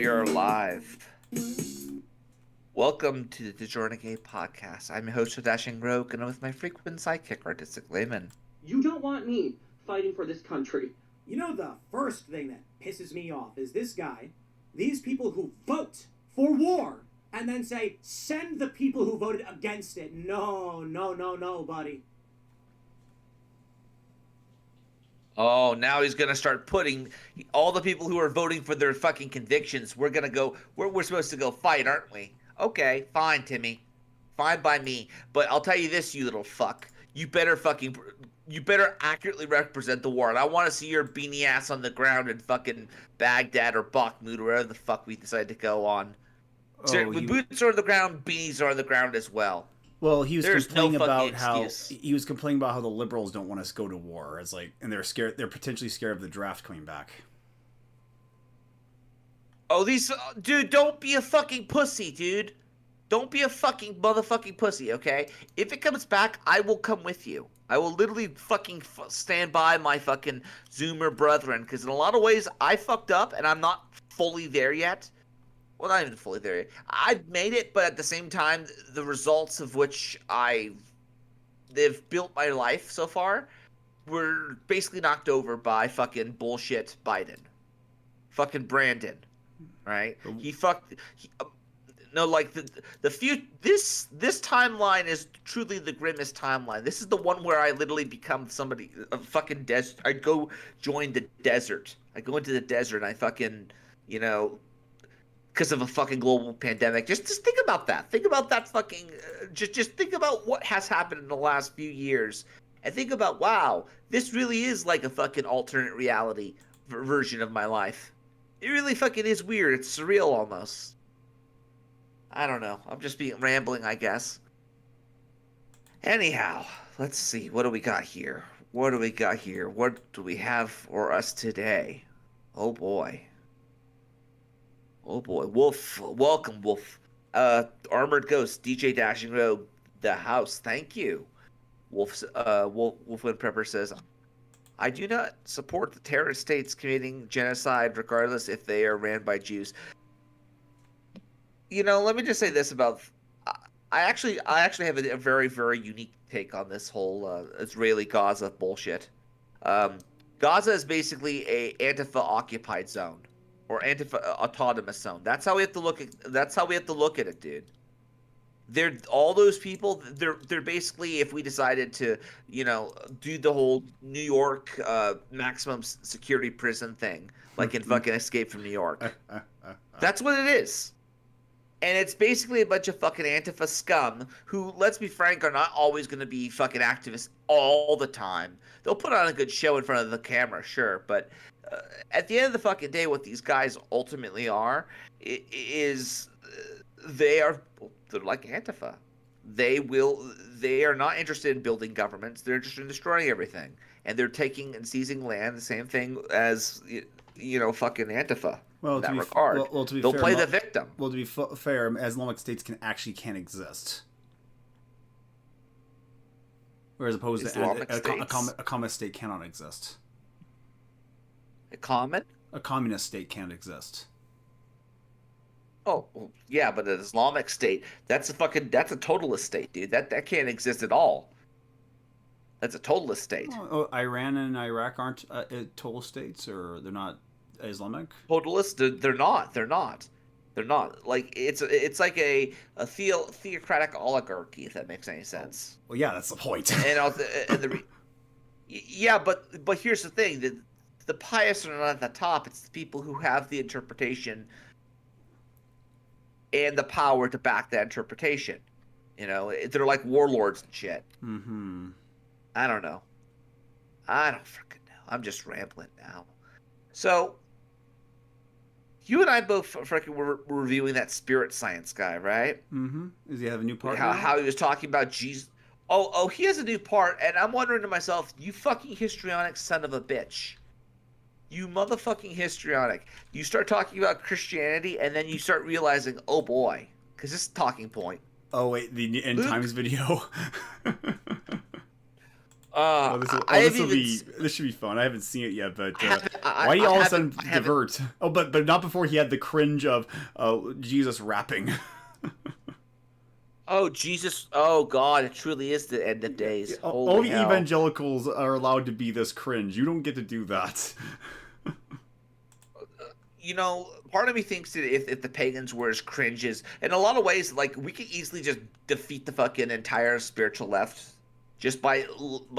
are live. Welcome to the Renegade podcast. I'm your host, Dashing Rogue, and I'm with my frequent sidekick, Artistic Layman. You don't want me fighting for this country. You know, the first thing that pisses me off is this guy, these people who vote for war, and then say, send the people who voted against it. No, buddy. Oh, now he's gonna start putting all the people who are voting for their fucking convictions. We're supposed to go fight, aren't we? Okay, fine, Timmy. Fine by me. But I'll tell you this, you little fuck. You better accurately represent the war, and I want to see your beanie ass on the ground in fucking Baghdad or Bakhmut or wherever the fuck we decide to go on. So, when boots are on the ground, beanies are on the ground as well. Well, he was complaining about how excuse. the liberals don't want us to go to war. It's like, and they're scared. They're potentially scared of the draft coming back. Oh, dude, don't be a fucking pussy, dude. Don't be a fucking motherfucking pussy, okay? If it comes back, I will come with you. I will literally fucking stand by my fucking Zoomer brethren, because in a lot of ways, I fucked up, and I'm not fully there yet. Well, not even fully there yet. I've made it, but at the same time, the results of which they've built my life so far were basically knocked over by fucking bullshit Biden. Fucking Brandon. Right? This timeline is truly the grimmest timeline. This is the one where I literally become a fucking desert. I go join the desert. I go into the desert and I fucking, because of a fucking global pandemic. Just think about that. Think about that fucking. Just think about what has happened in the last few years, and think about, wow, this really is like a fucking alternate reality version of my life. It really fucking is weird. It's surreal almost. I don't know. I'm just being rambling, I guess. Anyhow, let's see. What do we got here? What do we have for us today? Oh boy. Oh boy, Wolf, welcome, Wolf. Armored Ghost, DJ Dashing Rogue, the house, thank you. Wolf and Prepper says, I do not support the terrorist states committing genocide, regardless if they are ran by Jews. Let me just say this about. I actually have a very, very unique take on this whole Israeli-Gaza bullshit. Gaza is basically a Antifa occupied zone. Or autonomous zone. That's how we have to look at it, dude. They're all those people. They're basically, if we decided to, do the whole New York maximum security prison thing, like in fucking Escape from New York. That's what it is. And it's basically a bunch of fucking Antifa scum who, let's be frank, are not always going to be fucking activists all the time. They'll put on a good show in front of the camera, sure, but at the end of the fucking day, what these guys ultimately are is they're like Antifa. They are not interested in building governments. They're interested in destroying everything, and they're taking and seizing land. The same thing as fucking Antifa. Well, in that regard, they'll play the victim. Well, to be fair, Islamic states can't exist, whereas opposed to a communist state cannot exist. A communist state can't exist. Oh, yeah, but an Islamic state, that's a totalist state, dude. That can't exist at all. That's a totalist state. Oh, Iran and Iraq aren't total states, or they're not Islamic? Totalist? They're not. They're not. Like, it's like a theocratic oligarchy, if that makes any sense. Well, yeah, that's the point. Yeah, but here's the thing. The pious are not at the top. It's the people who have the interpretation and the power to back that interpretation. They're like warlords and shit. Mm-hmm. I don't know. I don't freaking know. I'm just rambling now. So, you and I both freaking were reviewing that spirit science guy, right? Mm-hmm. Does he have a new part? How he was talking about Jesus. Oh, he has a new part, and I'm wondering to myself, you fucking histrionic son of a bitch. You motherfucking histrionic. You start talking about Christianity, and then you start realizing, oh boy, because this is a talking point. Oh, wait, the end times video. Oh, I have this should be fun. I haven't seen it yet, but I why do you all of a haven't- sudden divert? Oh, but not before he had the cringe of Jesus rapping. Oh Jesus! Oh God! It truly is the end of days. Holy Only hell. evangelicals are allowed to be this cringe. You don't get to do that. You know, part of me thinks that if the pagans were as cringe as, in a lot of ways, like we could easily just defeat the fucking entire spiritual left just by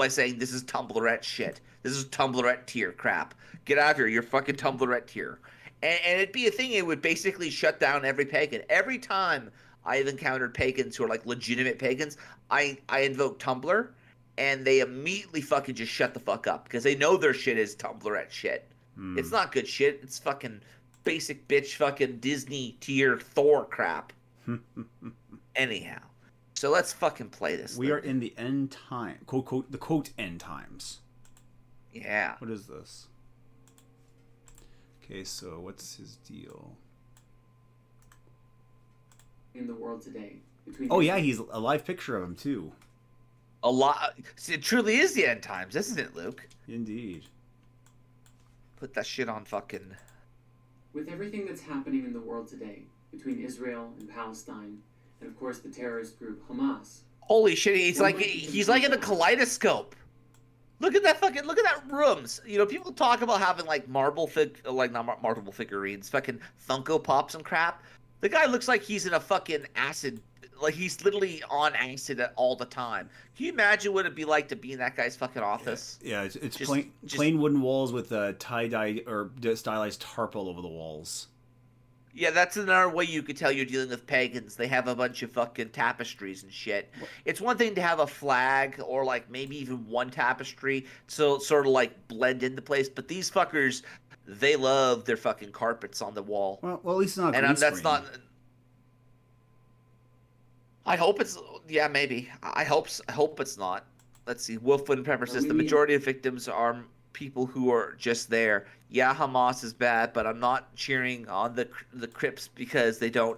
saying this is Tumblrette shit. This is Tumblrette tier crap. Get out of here. You're fucking Tumblrette tier. And it'd be a thing. It would basically shut down every pagan. Every time I've encountered pagans who are like legitimate pagans, I invoke Tumblr, and they immediately fucking just shut the fuck up because they know their shit is Tumblrette shit. It's not good shit. It's fucking basic bitch fucking Disney tier Thor crap. Anyhow, so let's fucking play this. We are in the end time. Quote, the quote end times. Yeah. What is this? Okay, so what's his deal? In the world today. Oh yeah, he's a live picture of him too. A lot. See, it truly is the end times, isn't it, Luke? Indeed. Put that shit on fucking. With everything that's happening in the world today, between Israel and Palestine, and of course the terrorist group Hamas. Holy shit! He's like in a kaleidoscope. Look at that rooms. You know, people talk about having like marble figurines, fucking Funko Pops and crap. The guy looks like he's in a fucking acid. Like he's literally on acid all the time. Can you imagine what it'd be like to be in that guy's fucking office? Yeah, it's plain wooden walls with tie-dye or stylized tarp all over the walls. Yeah, that's another way you could tell you're dealing with pagans. They have a bunch of fucking tapestries and shit. It's one thing to have a flag or like maybe even one tapestry so sort of like blend into place, but these fuckers, they love their fucking carpets on the wall. Well, at least not. And green that's screen. not. I hope it's maybe. I hope it's not. Let's see. Wolfwood Pepper says the majority of victims are people who are just there. Yeah, Hamas is bad, but I'm not cheering on the Crips because they don't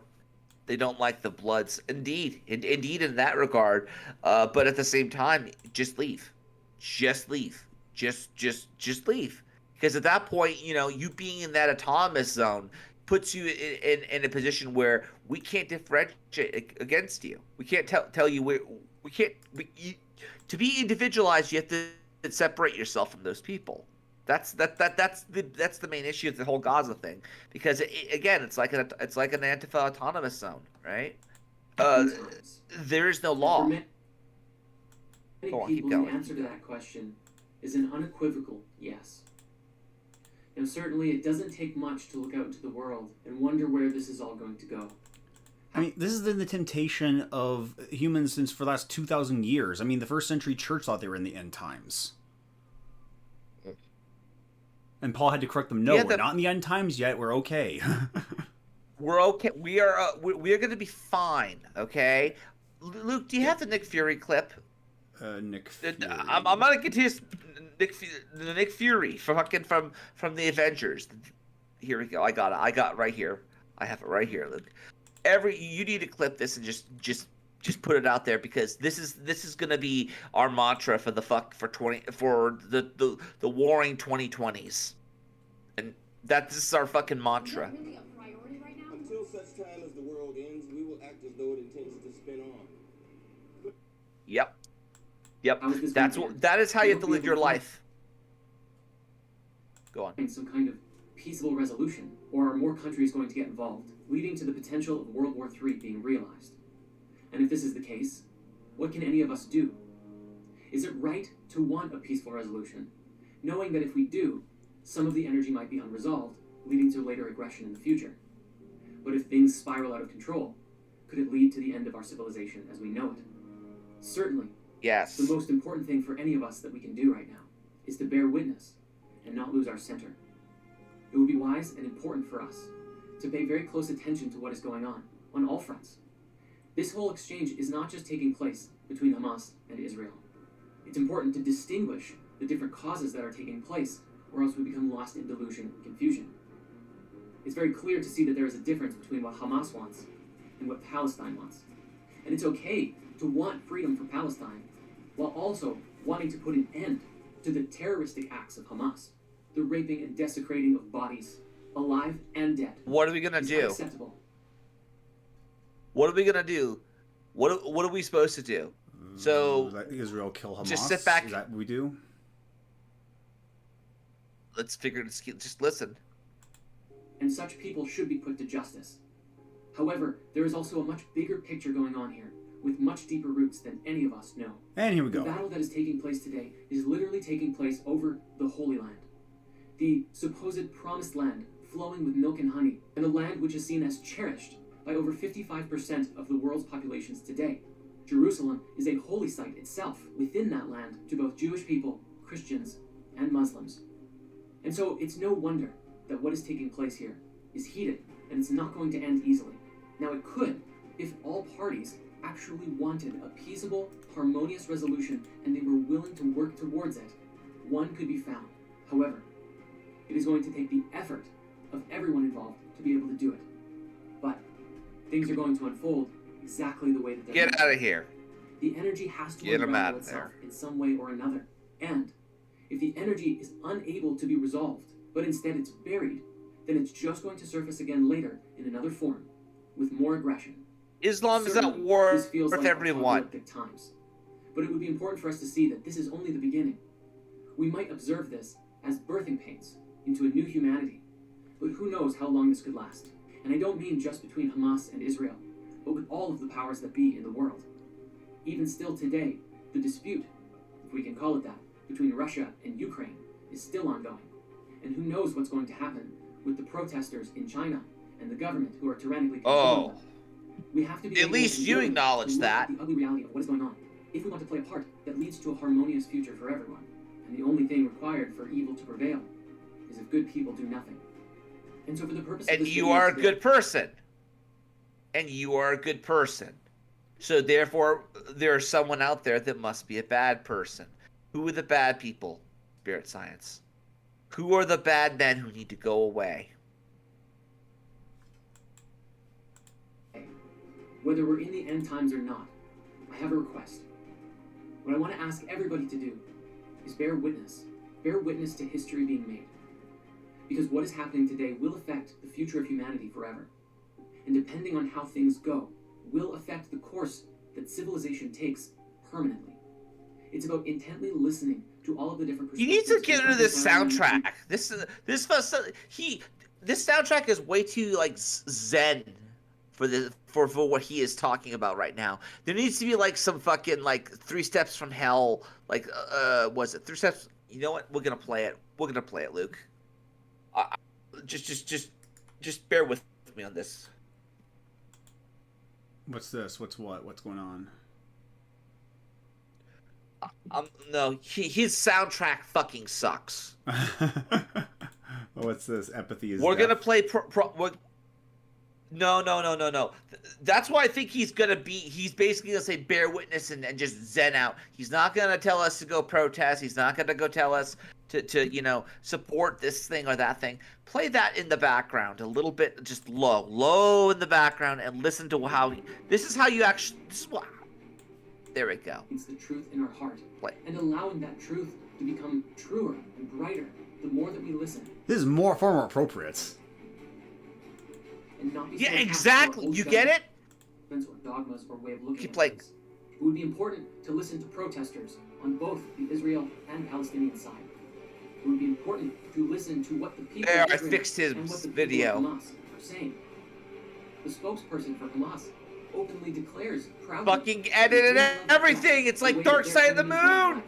like the Bloods. Indeed, in that regard. But at the same time, just leave, just leave. Because at that point, you know, you being in that autonomous zone puts you in a position where we can't differentiate against you. We can't tell you to be individualized. You have to separate yourself from those people. That's the main issue of the whole Gaza thing. Because again, it's like an Antifa autonomous zone, right? There is no law. Many people, the answer to that question is an unequivocal yes. Now, certainly, it doesn't take much to look out into the world and wonder where this is all going to go. I mean, this has been the temptation of humans since for the last 2,000 years. I mean, the first century church thought they were in the end times. And Paul had to correct them. No, we're not in the end times yet. We're okay. We're okay. We are going to be fine, okay? Luke, do you have the Nick Fury clip? Nick Fury. I'm gonna get his Nick Fury from the Avengers. Here we go. I got it. I got it right here. I have it right here, Luke. You need to clip this and just put it out there because this is gonna be our mantra for the warring 2020s, and this is our fucking mantra. Is that really a priority right now? Until such time as the world ends, we will act as though it intends to spin on. Yep. That is how you have to live your life. Go on. Some kind of peaceable resolution, or are more countries going to get involved, leading to the potential of World War III being realized? And if this is the case, what can any of us do? Is it right to want a peaceful resolution, knowing that if we do, some of the energy might be unresolved, leading to later aggression in the future? But if things spiral out of control, could it lead to the end of our civilization as we know it? Certainly. Yes. The most important thing for any of us that we can do right now is to bear witness and not lose our center. It would be wise and important for us to pay very close attention to what is going on all fronts. This whole exchange is not just taking place between Hamas and Israel. It's important to distinguish the different causes that are taking place, or else we become lost in delusion and confusion. It's very clear to see that there is a difference between what Hamas wants and what Palestine wants. And it's okay to want freedom for Palestine, while also wanting to put an end to the terroristic acts of Hamas, the raping and desecrating of bodies, alive and dead. What are we gonna is do? Unacceptable. What are we gonna do? What are we supposed to do? So let Israel kill Hamas. just sit back. Is that what we do? Let's figure this. Just listen. And such people should be put to justice. However, there is also a much bigger picture going on here, with much deeper roots than any of us know. And here we The go. battle that is taking place today is literally taking place over the Holy Land, the supposed promised land flowing with milk and honey, and a land which is seen as cherished by over 55% of the world's populations today. Jerusalem is a holy site itself within that land to both Jewish people, Christians, and Muslims. And so it's no wonder that what is taking place here is heated, and it's not going to end easily. Now it could, if all parties actually wanted a peaceable, harmonious resolution and they were willing to work towards it, one could be found. However, it is going to take the effort of everyone involved to be able to do it. But things are going to unfold exactly the way that they're Get out of here. The energy has to Get 'em unravel out of itself there. in some way or another. And if the energy is unable to be resolved, but instead it's buried, then it's just going to surface again later in another form, with more aggression. Islam is at Certainly, war this feels with like everyone. apocalyptic times. But it would be important for us to see that this is only the beginning. We might observe this as birthing pains into a new humanity, but who knows how long this could last. And I don't mean just between Hamas and Israel, but with all of the powers that be in the world. Even still today, the dispute, if we can call it that, between Russia and Ukraine is still ongoing. And who knows what's going to happen with the protesters in China and the government who are tyrannically controlling them. We have to be At able least and you willing acknowledge to look that. at the ugly reality of what is going on, if we want to play a part that leads to a harmonious future for everyone. And the only thing required for evil to prevail is if good people do nothing. And so for the purpose of And this you video are a today- good person. And you are a good person. So therefore, there's someone out there that must be a bad person. Who are the bad people? Spirit science. Who are the bad men who need to go away? Whether we're in the end times or not, I have a request. What I want to ask everybody to do is bear witness. Bear witness to history being made. Because what is happening today will affect the future of humanity forever. And depending on how things go, will affect the course that civilization takes permanently. It's about intently listening to all of the different You perspectives. need to get into this reconciling soundtrack. This soundtrack is way too like zen for what he is talking about right now. There needs to be like some fucking like 3 steps from hell. Like was it 3 steps? You know what? We're gonna play it. We're gonna play it, Luke. Just bear with me on this. What's this? What's what? What's going on? No, his soundtrack fucking sucks. What's this? Apathy is We're death. gonna play. No. That's why I think he's basically gonna say bear witness and just zen out. He's not gonna tell us to go protest. He's not gonna go tell us to support this thing or that thing. Play that in the background a little bit, just low in the background, and listen to how. This is how you actually. There we go. It's the truth in our heart. Play. And allowing that truth to become truer and brighter the more that we listen. This is far more appropriate. And not be Yeah, so attached to exactly. our old You get it? judgments or dogmas or way of looking Keep at playing. things. It would be important to listen to protesters on both the Israel and Palestinian side. It would be important to listen to what the people There, of I Israel fixed his and what the video. people of Hamas are saying. The spokesperson for Hamas openly declares proudly Fucking edited everything. It's like Dark Side of the Moon.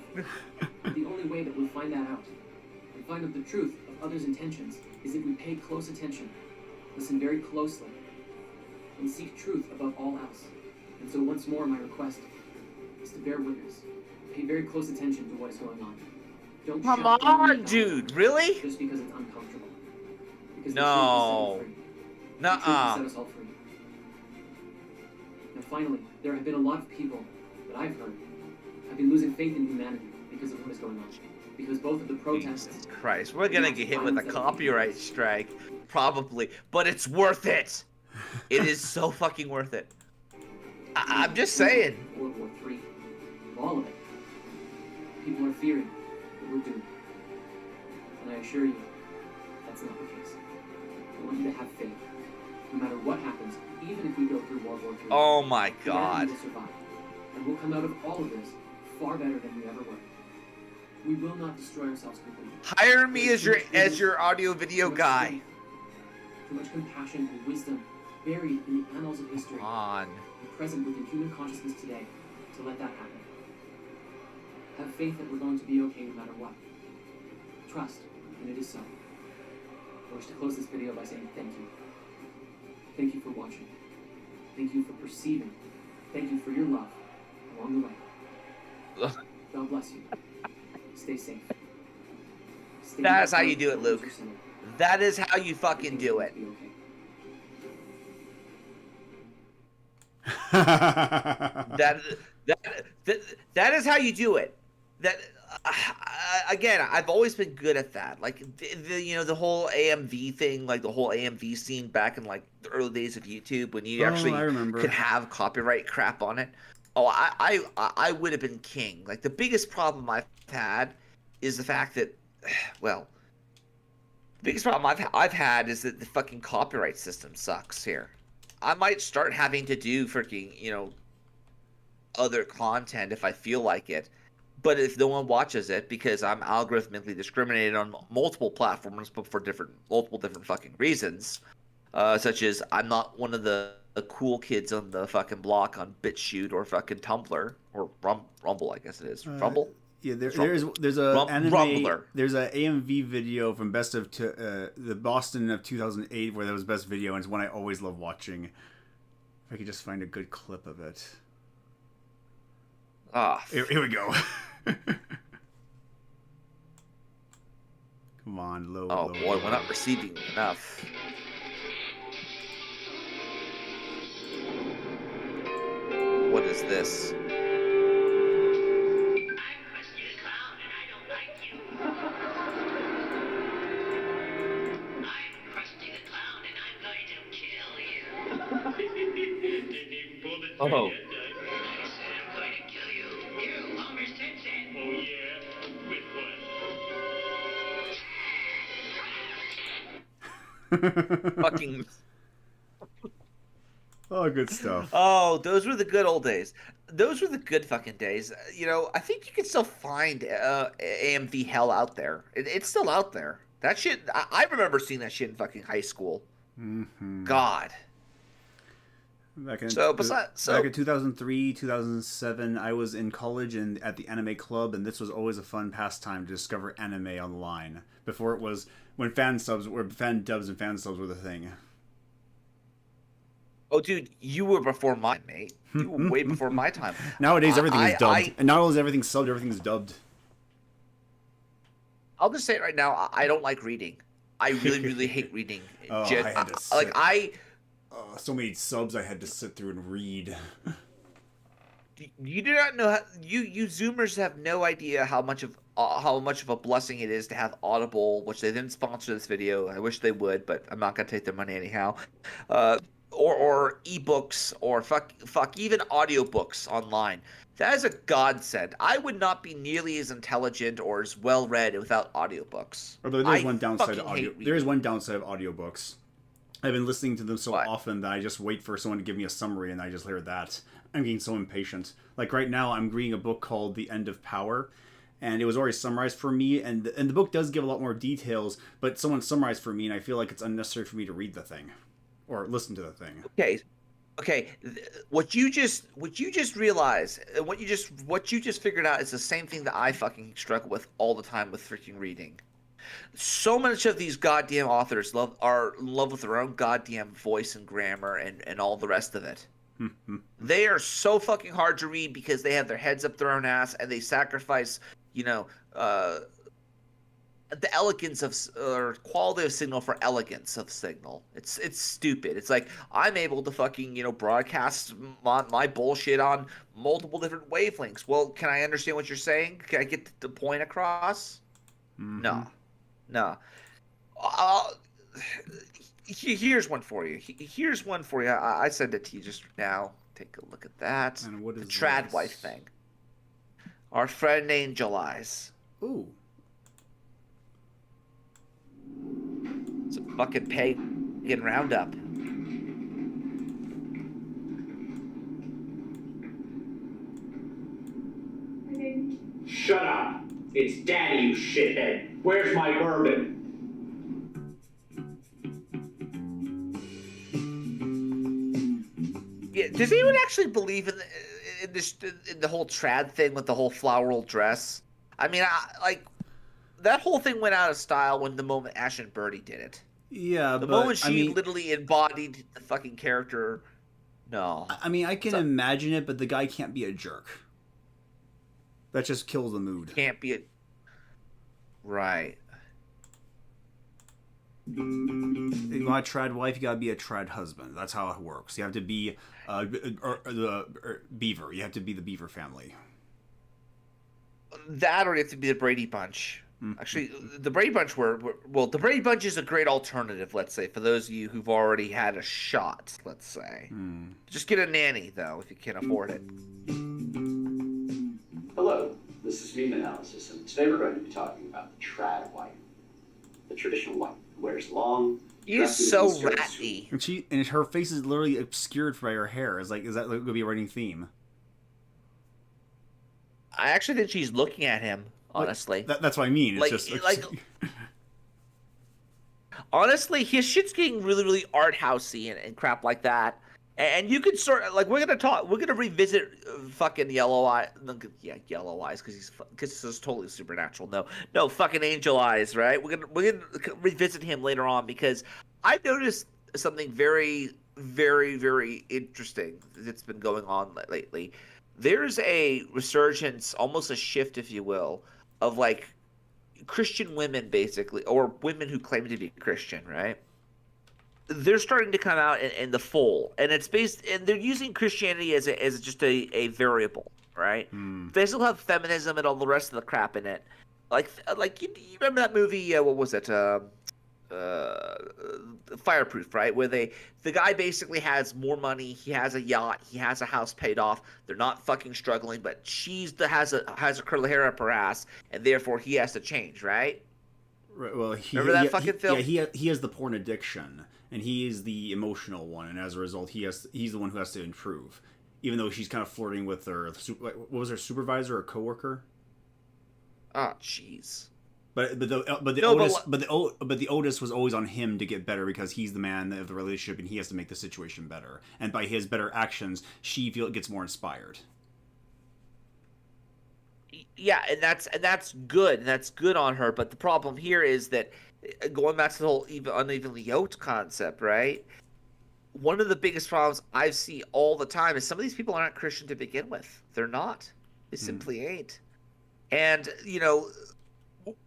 The only way that we'll find that out and find out the truth of others' intentions is if we pay close attention, listen very closely, and seek truth above all else. And so once more, my request is to bear witness. Pay very close attention to what is going on. Don't Come shut down on, your thoughts dude. Really? just because it's uncomfortable. Because No. the truth will set you free. The truth will Nuh-uh. set us all free. And finally, there have been a lot of people that I've heard have been losing faith in humanity because of what is going on. Because both of the protests Jesus Christ. We're gonna get hit with a copyright strike. Probably. But it's worth it. It is so fucking worth it. I'm just saying. World War III, all of it. People are fearing that we're doomed. And I assure you, that's not the case. I want you to have faith. No matter what happens, even if we go through World War III, Oh my God. humanity will survive. And we'll come out of all of this far better than we ever were. We will not destroy ourselves completely. Hire me as your audio video guy. Too much compassion and wisdom buried in the annals of history. Come on. And present within human consciousness today to let that happen. Have faith that we're going to be okay no matter what. Trust, and it is so. I wish to close this video by saying thank you. Thank you for watching. Thank you for perceiving. Thank you for your love along the way. God bless you. Stay safe. Stay That's how safe. you do it, Luke. That is how you fucking do it. that is how you do it. That again, I've always been good at that. Like the whole AMV thing, like the whole AMV scene back in like the early days of YouTube when you actually could have copyright crap on it. Oh, I would have been king. Like the biggest problem I've had is the fact that, well, the biggest problem I've had is that the fucking copyright system sucks here. I might start having to do freaking, other content if I feel like it. But if no one watches it because I'm algorithmically discriminated on multiple platforms, but for multiple different fucking reasons, such as I'm not one of the cool kids on the fucking block on BitChute or fucking Tumblr or Rumble, I guess it is. Rumble? Yeah, there's a anime. Rumbler. There's a AMV video from the Boston of 2008 where that was best video, and it's one I always love watching. If I could just find a good clip of it. Here we go. Come on, low. Oh low, boy, low. we're not receiving enough. What is this? Oh. I'm going to kill you. You, Homer Simpson. Oh, yeah? With what? Fucking. Oh, good stuff. Oh, those were the good old days. Those were the good fucking days. I think you can still find AMV hell out there. It's still out there. That shit, I remember seeing that shit in fucking high school. Mm-hmm. God. Back in 2003, 2007, I was in college and at the anime club, and this was always a fun pastime to discover anime online. Before it was when fan dubs and fan subs were the thing. Oh, dude, you were before mine, mate. You were way before my time. Nowadays, everything is dubbed, and not only is everything subbed, everything's dubbed. I'll just say it right now. I don't like reading. I really, really hate reading. Oh, I had to sit. So many subs I had to sit through and read. You do not know how, you Zoomers have no idea how much of a blessing it is to have Audible, which they didn't sponsor this video. I wish they would, but I'm not gonna take their money anyhow. Or ebooks or fuck even audiobooks online. That is a godsend. I would not be nearly as intelligent or as well read without audiobooks. Although there's one downside to audio. There is one downside of audiobooks. I've been listening to them so often that I just wait for someone to give me a summary and I just hear that. I'm getting so impatient. Like right now, I'm reading a book called The End of Power, and it was already summarized for me, and the book does give a lot more details, but someone summarized for me, and I feel like it's unnecessary for me to read the thing or listen to the thing. Okay. What you just realized, what you just figured out is the same thing that I fucking struggle with all the time with freaking reading. So much of these goddamn authors are in love with their own goddamn voice and grammar and all the rest of it. They are so fucking hard to read because they have their heads up their own ass and they sacrifice, the elegance of or quality of signal for elegance of signal. It's stupid. It's like I'm able to fucking broadcast my bullshit on multiple different wavelengths. Well, can I understand what you're saying? Can I get the point across? No. Here's one for you. I sent it to you just now. Take a look at that. And what is the trad this? wife thing? Our friend Angel Eyes. Ooh. It's a fucking pagan roundup. Shut up. It's Daddy, you shithead. Where's my bourbon? Yeah, does anyone actually believe in the whole trad thing with the whole floweral dress? I mean, like that whole thing went out of style when the moment Ash and Birdie did it. Yeah, the but moment she I mean, literally embodied the fucking character. No, I mean, I can imagine it, but the guy can't be a jerk. That just kills the mood. Can't be a right. You want a trad wife, you gotta be a trad husband. That's how it works. You have to be the Beaver. You have to be the Beaver family. That, or you have to be the Brady Bunch. Mm-hmm. Actually, the Brady Bunch well, the Brady Bunch is a great alternative, let's say, for those of you who've already had a shot, let's say. Just get a nanny, though, if you can't afford it. Hello, this is Meme Analysis, and today we're going to be talking about the trad wife. The traditional wife who wears long... He is so ratty. And her face is literally obscured by her hair. Is that going to be a running theme? I actually think she's looking at him, honestly. That's what I mean. It's honestly, his shit's getting really, really art housey and crap like that. And you can sort of, like, we're gonna revisit fucking Yellow Eyes, because this is totally supernatural. No, fucking Angel Eyes, right? We're gonna revisit him later on, because I've noticed something very, very, very interesting that's been going on lately. There's a resurgence, almost a shift, if you will, of like Christian women, basically, or women who claim to be Christian, right? They're starting to come out in the full, and it's based, and they're using Christianity as just a variable, right? They still have feminism and all the rest of the crap in it. Like you remember that movie? What was it? Fireproof, right? Where the guy basically has more money, he has a yacht, he has a house paid off. They're not fucking struggling, but has a curly hair up her ass, and therefore he has to change, right? Right, well, remember that fucking film? Yeah, he has the porn addiction, and he is the emotional one, and as a result, he's the one who has to improve, even though she's kind of flirting with her. What was her supervisor or coworker? Oh, jeez. But the Otis was always on him to get better because he's the man of the relationship and he has to make the situation better. And by his better actions, she gets more inspired. Yeah, and that's good. And that's good on her. But the problem here is that, going back to the whole unevenly yoked concept, right? One of the biggest problems I see all the time is some of these people aren't Christian to begin with. They're not. They simply ain't. And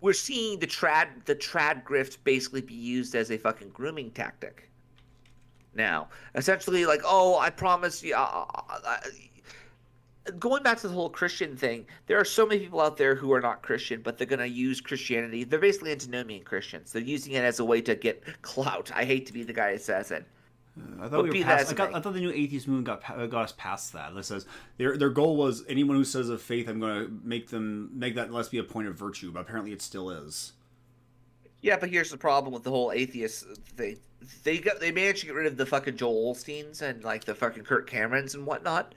we're seeing the trad grift basically be used as a fucking grooming tactic. Now, essentially, like, oh, I promise you. Going back to the whole Christian thing, there are so many people out there who are not Christian, but they're going to use Christianity. They're basically antinomian Christians. They're using it as a way to get clout. I hate to be the guy that says it. I thought I thought the new atheist movement got us past that. That says their goal was anyone who says of faith, I'm going to make that less be a point of virtue. But apparently, it still is. Yeah, but here's the problem with the whole atheist thing. They managed to get rid of the fucking Joel Osteens and like the fucking Kirk Camerons and whatnot,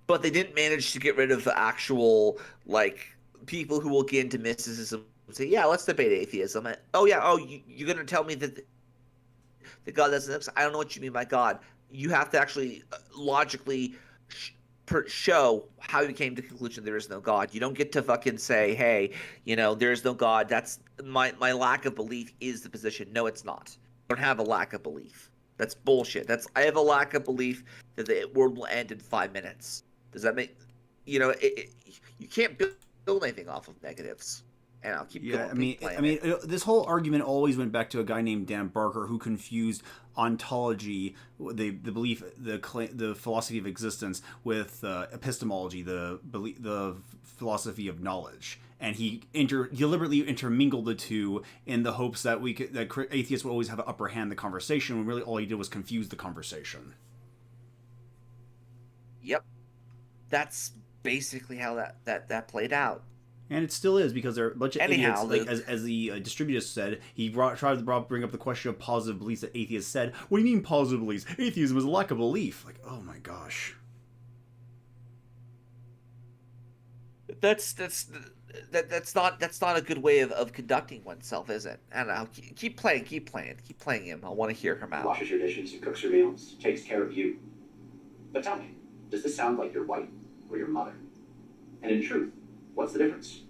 but they didn't manage to get rid of the actual like people who will get into mysticism and say, yeah, let's debate atheism. You're going to tell me that God doesn't exist? I don't know what you mean by God. You have to actually logically show how you came to the conclusion there is no God. You don't get to fucking say, hey, there is no God. That's my lack of belief is the position. No, it's not. I don't have a lack of belief. That's bullshit. I have a lack of belief that the world will end in 5 minutes. Does that make you can't build anything off of negatives. And I'll keep going. This whole argument always went back to a guy named Dan Barker who confused ontology, the belief, the philosophy of existence, with epistemology, the philosophy of knowledge, and he deliberately intermingled the two in the hopes that atheists would always have an upper hand in the conversation, when really all he did was confuse the conversation. Yep, that's basically how that played out. And it still is, because they're a bunch of Anyhow, idiots. Like, as the distributor said, he tried to bring up the question of positive beliefs that atheists said. What do you mean positive beliefs? Atheism is a lack of belief. Like, oh my gosh. That's not a good way of conducting oneself, is it? I don't know. Keep playing him. I want to hear him out. Washes your dishes, who cooks your meals, takes care of you. But tell me, does this sound like your wife or your mother? And in truth, what's the difference?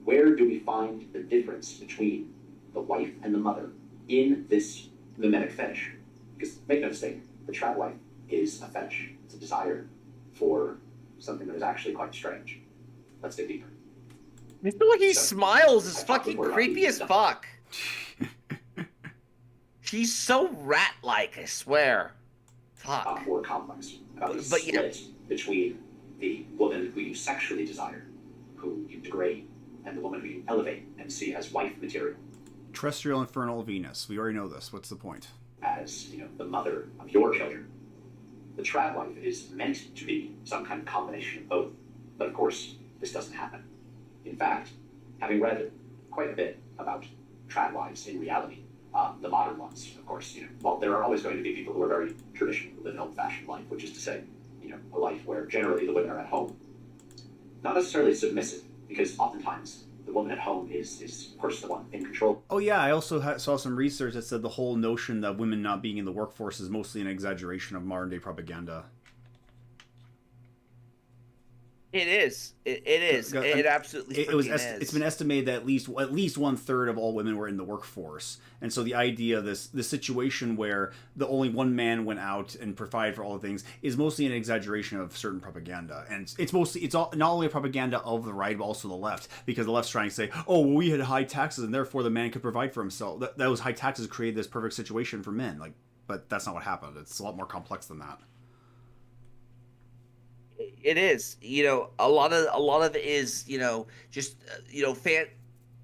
Where do we find the difference between the wife and the mother in this mimetic fetish? Because make no mistake, the trad wife is a fetish. It's a desire for something that is actually quite strange. Let's dig deeper. I feel like he smiles is fucking creepy as fuck. He's so rat-like, I swear. Fuck. More complex about the split between the woman who you sexually desire, who you degrade, and the woman who you elevate and see as wife material. Terrestrial infernal Venus. We already know this. What's the point? As, the mother of your children. The trad wife is meant to be some kind of combination of both. But of course, this doesn't happen. In fact, having read quite a bit about trad wives in reality, the modern ones, of course, well, there are always going to be people who are very traditional, who live an old-fashioned life, which is to say, a life where generally the women are at home. Not necessarily submissive, because oftentimes the woman at home is of course, the one in control. Oh yeah, I also saw some research that said the whole notion that women not being in the workforce is mostly an exaggeration of modern-day propaganda. It is. It is. It absolutely is. It's been estimated that at least 1/3 of all women were in the workforce, and so the idea, this situation where the only one man went out and provided for all the things, is mostly an exaggeration of certain propaganda, and it's not only a propaganda of the right but also the left, because the left's trying to say, oh, well, we had high taxes and therefore the man could provide for himself. Those high taxes created this perfect situation for men, but that's not what happened. It's a lot more complex than that. It is, a lot of it is, just,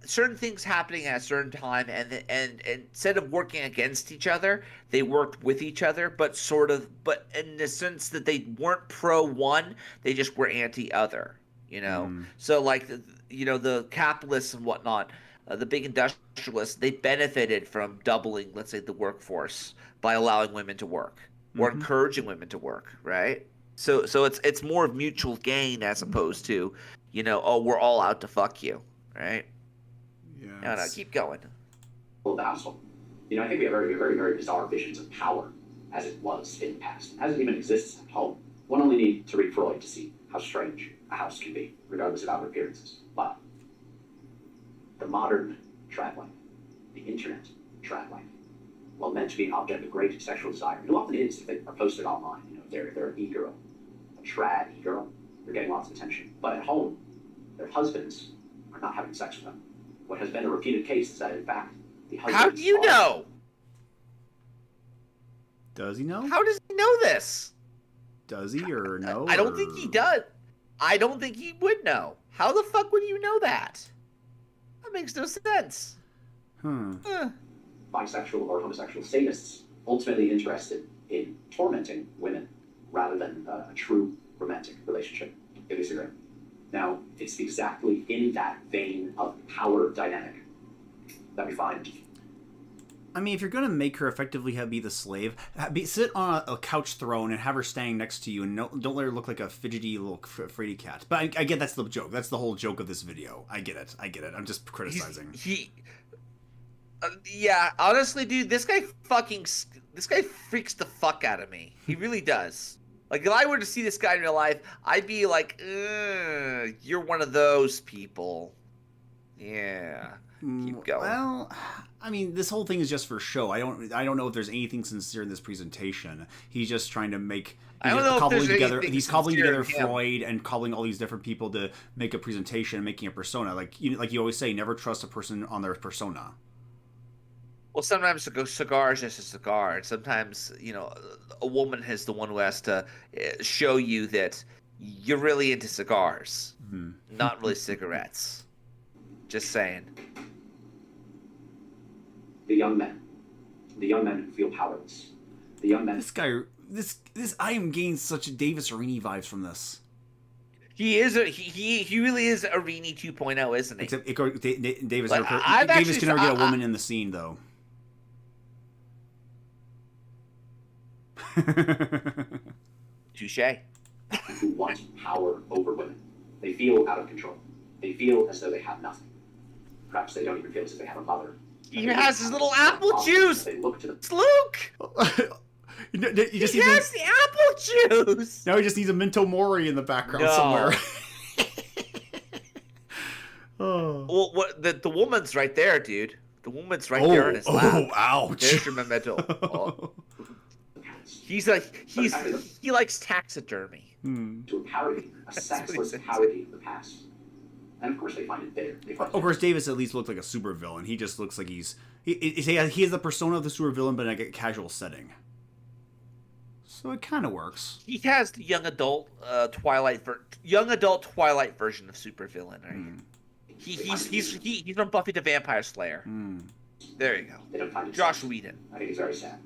certain things happening at a certain time, and instead of working against each other, they worked with each other, but in the sense that they weren't pro one, they just were anti other, So the capitalists and whatnot, the big industrialists, they benefited from doubling, let's say, the workforce by allowing women to work or encouraging women to work, right? So it's more of mutual gain as opposed to, oh, we're all out to fuck you, right? Yeah. No, keep going. The household. I think we have very, very, very bizarre visions of power as it was in the past. As it even exists at home. One only need to read Freud to see how strange a house can be, regardless of outward appearances. But the modern trad life, the internet trad life, while meant to be an object of great sexual desire, it often is if they are posted online. They're an e-girl, a trad e-girl. They're getting lots of attention. But at home, their husbands are not having sex with them. What has been a repeated case is that, in fact, the husbands... How do you know? Does he know? How does he know this? Does he or no? I don't think he does. I don't think he would know. How the fuck would you know that? That makes no sense. Bisexual or homosexual sadists ultimately interested in tormenting women rather than a true romantic relationship. If you disagree. Now, it's exactly in that vein of power dynamic that we find. I mean, if you're going to make her effectively be the slave, sit on a couch throne and have her standing next to you, and don't let her look like a fidgety little fraidy cat. But I get that's the joke. That's the whole joke of this video. I get it. I'm just criticizing. Yeah, honestly, dude, this guy freaks the fuck out of me. He really does. Like, if I were to see this guy in real life, I'd be like, you're one of those people. Yeah. Keep going. Well, I mean, this whole thing is just for show. I don't know if there's anything sincere in this presentation. He's just trying to make... He's cobbling together Freud and cobbling all these different people to make a presentation and making a persona. Like you always say, never trust a person on their persona. Well, sometimes a cigar is just a cigar, and sometimes, a woman is the one who has to show you that you're really into cigars, not really cigarettes. Just saying. The young men who feel powerless. The young men. This guy, I am getting such Davis Arini vibes from this. He really is Arini 2.0, isn't he? Except Davis, Like, Davis can never get a woman in the scene though. Touche. Who want power over women. They feel out of control. They feel as though they have nothing. Perhaps they don't even feel as if they have a mother. He has his little apple juice. They look to them. It's Luke. He He has the apple juice. Now he just needs a Minto Mori in the background No. somewhere. Oh. Well, what the woman's right there, dude. The woman's right there in his lap. Oh, ouch. There's your memento. Oh. He likes taxidermy. To a parody, a That's what he sexless says. parody of the past. And of course they find it there. They find Of course, Davis at least looked like a supervillain. He just looks like he has the persona of the supervillain, but in like a casual setting. So it kind of works. He has the young adult Twilight version of supervillain, right? He's from Buffy the Vampire Slayer. There you go. They don't find it Josh sexy. Whedon. I think it's very sad.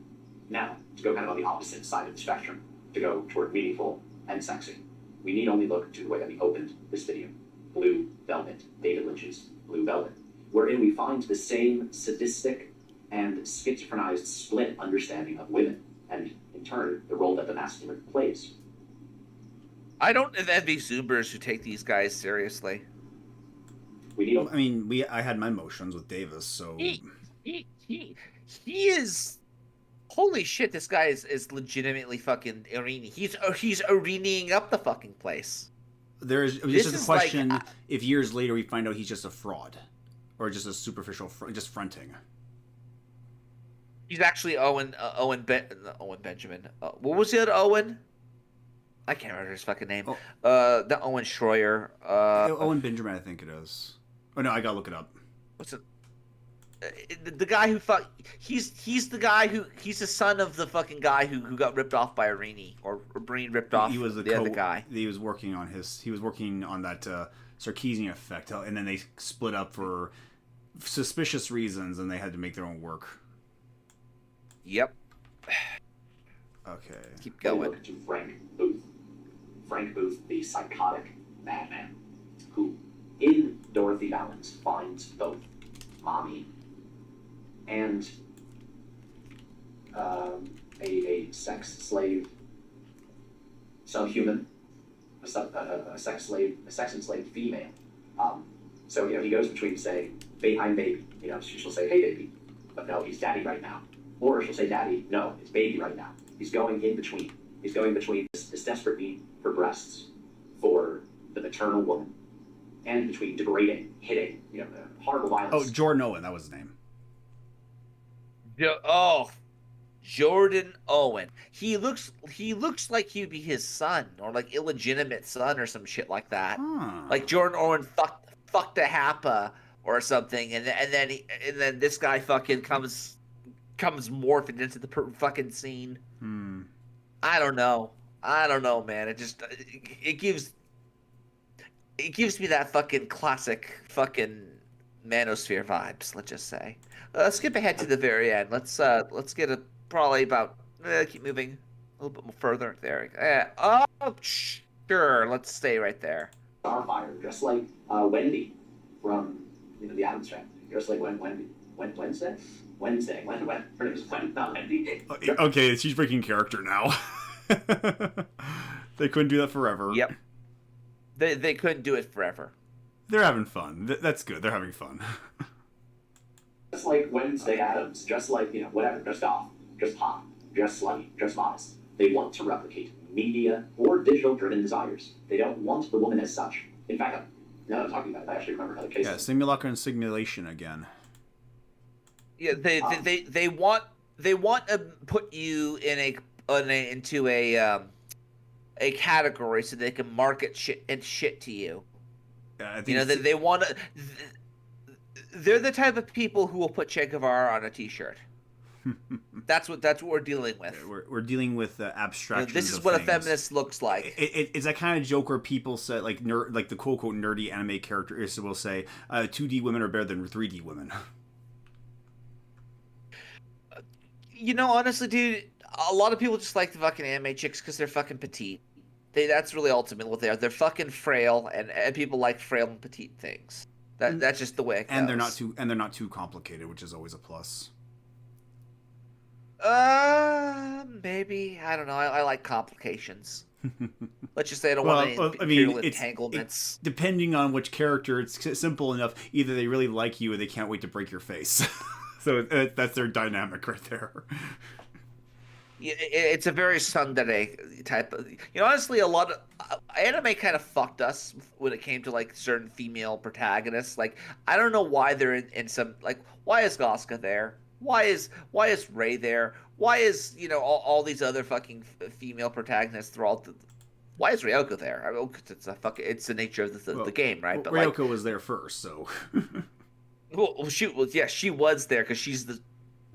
Now, to go kind of on the opposite side of the spectrum, to go toward meaningful and sexy, we need only look to the way that we opened this video. Blue Velvet, David Lynch's Blue Velvet, wherein we find the same sadistic and schizophrenized split understanding of women, and in turn, the role that the masculine plays. I don't envy Zoomers who take these guys seriously. We need I mean, I had my motions with Davis, so He is. Holy shit! This guy is legitimately fucking Arini. He's Arining up the fucking place. there's This just a is question like, if years later we find out he's just a fraud, or just a superficial, just fronting. He's actually Owen Benjamin. What was the other Owen? I can't remember his fucking name. The Owen Schroyer. Owen Benjamin, I think it is. Oh no, I gotta look it up. What's it? The guy who fuck. He's the guy who. He's the son of the fucking guy who got ripped off by Arini, or Breen ripped off He was the other guy. He was working on that Sarkeesian effect, and then they split up for suspicious reasons, and they had to make their own work. Yep. Okay. Keep We going. look to Frank Booth. Frank Booth, the psychotic madman, who, in Dorothy Valens, finds both mommy and a sex slave subhuman, a sex enslaved female. So he goes between saying, "I'm baby," she'll say, "Hey baby," but no, he's daddy right now. Or she'll say, "Daddy, no, it's baby right now." He's going in between. He's going between this desperate need for breasts for the maternal woman, and between degrading, hitting, horrible violence. Oh, Jordan Owen, that was his name. Jordan Owen. He looks like he'd be his son, or like illegitimate son, or some shit like that. Huh. Like Jordan Owen fucked a Happa or something, and then this guy fucking comes morphing into the fucking scene. I don't know, man. It gives me that fucking classic fucking Manosphere vibes. Let's just say. Let's skip ahead to the very end. Let's get a probably about keep moving a little bit more further there. Sure. Let's stay right there. Starfire, just like Wendy from the Addams Family, just like Wednesday. When her name is Wendy. Okay, she's breaking character now. They couldn't do that forever. Yep. They couldn't do it forever. They're having fun. That's good. They're having fun. Just like Wednesday Addams, just like, whatever, just off, just hot, just slutty, just modest. They want to replicate media or digital-driven desires. They don't want the woman as such. In fact, now that I'm talking about it, I actually remember another case. Yeah, simulacra and simulation again. Yeah, they want to put you into a category so they can market shit to you. Yeah, I think they want to. They're the type of people who will put Che Guevara on a T-shirt. That's what we're dealing with. We're dealing with abstractions. This is of what things. a feminist looks like. It's that kind of joke where people say, like the quote unquote nerdy anime characters will say, 2D women are better than 3D women. Honestly, dude, a lot of people just like the fucking anime chicks because they're fucking petite. That's really ultimately what they are. They're fucking frail, and people like frail and petite things. That's just the way it goes. And they're not too complicated, which is always a plus. Maybe. I don't know. I like complications. Let's just say I don't want any entanglements. Depending on which character, it's simple enough. Either they really like you or they can't wait to break your face. So that's their dynamic right there. It's a very tsundere type of... honestly, a lot of... anime kind of fucked us when it came to, like, certain female protagonists. Like, I don't know why they're in some... Like, why is Goska there? Why is Rei there? Why is, all these other fucking female protagonists throughout the... Why is Ryoko there? I mean, it's the nature of the game, right? But Ryoko was there first, so... she was there because she's the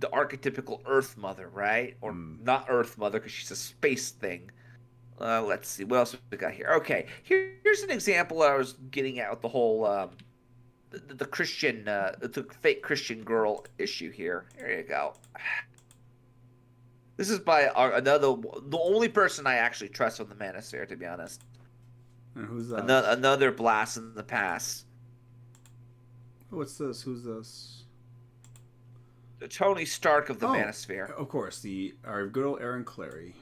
archetypical Earth Mother, right? Or not Earth Mother because she's a space thing. Let's see. What else we got here? Okay. Here's an example I was getting at with the whole... the Christian, the fake Christian girl issue here. There you go. This is by the only person I actually trust on the Manosphere, to be honest. And who's that? Another blast in the past. What's this? Who's this? The Tony Stark of the Manosphere. Of course, our good old Aaron Clary.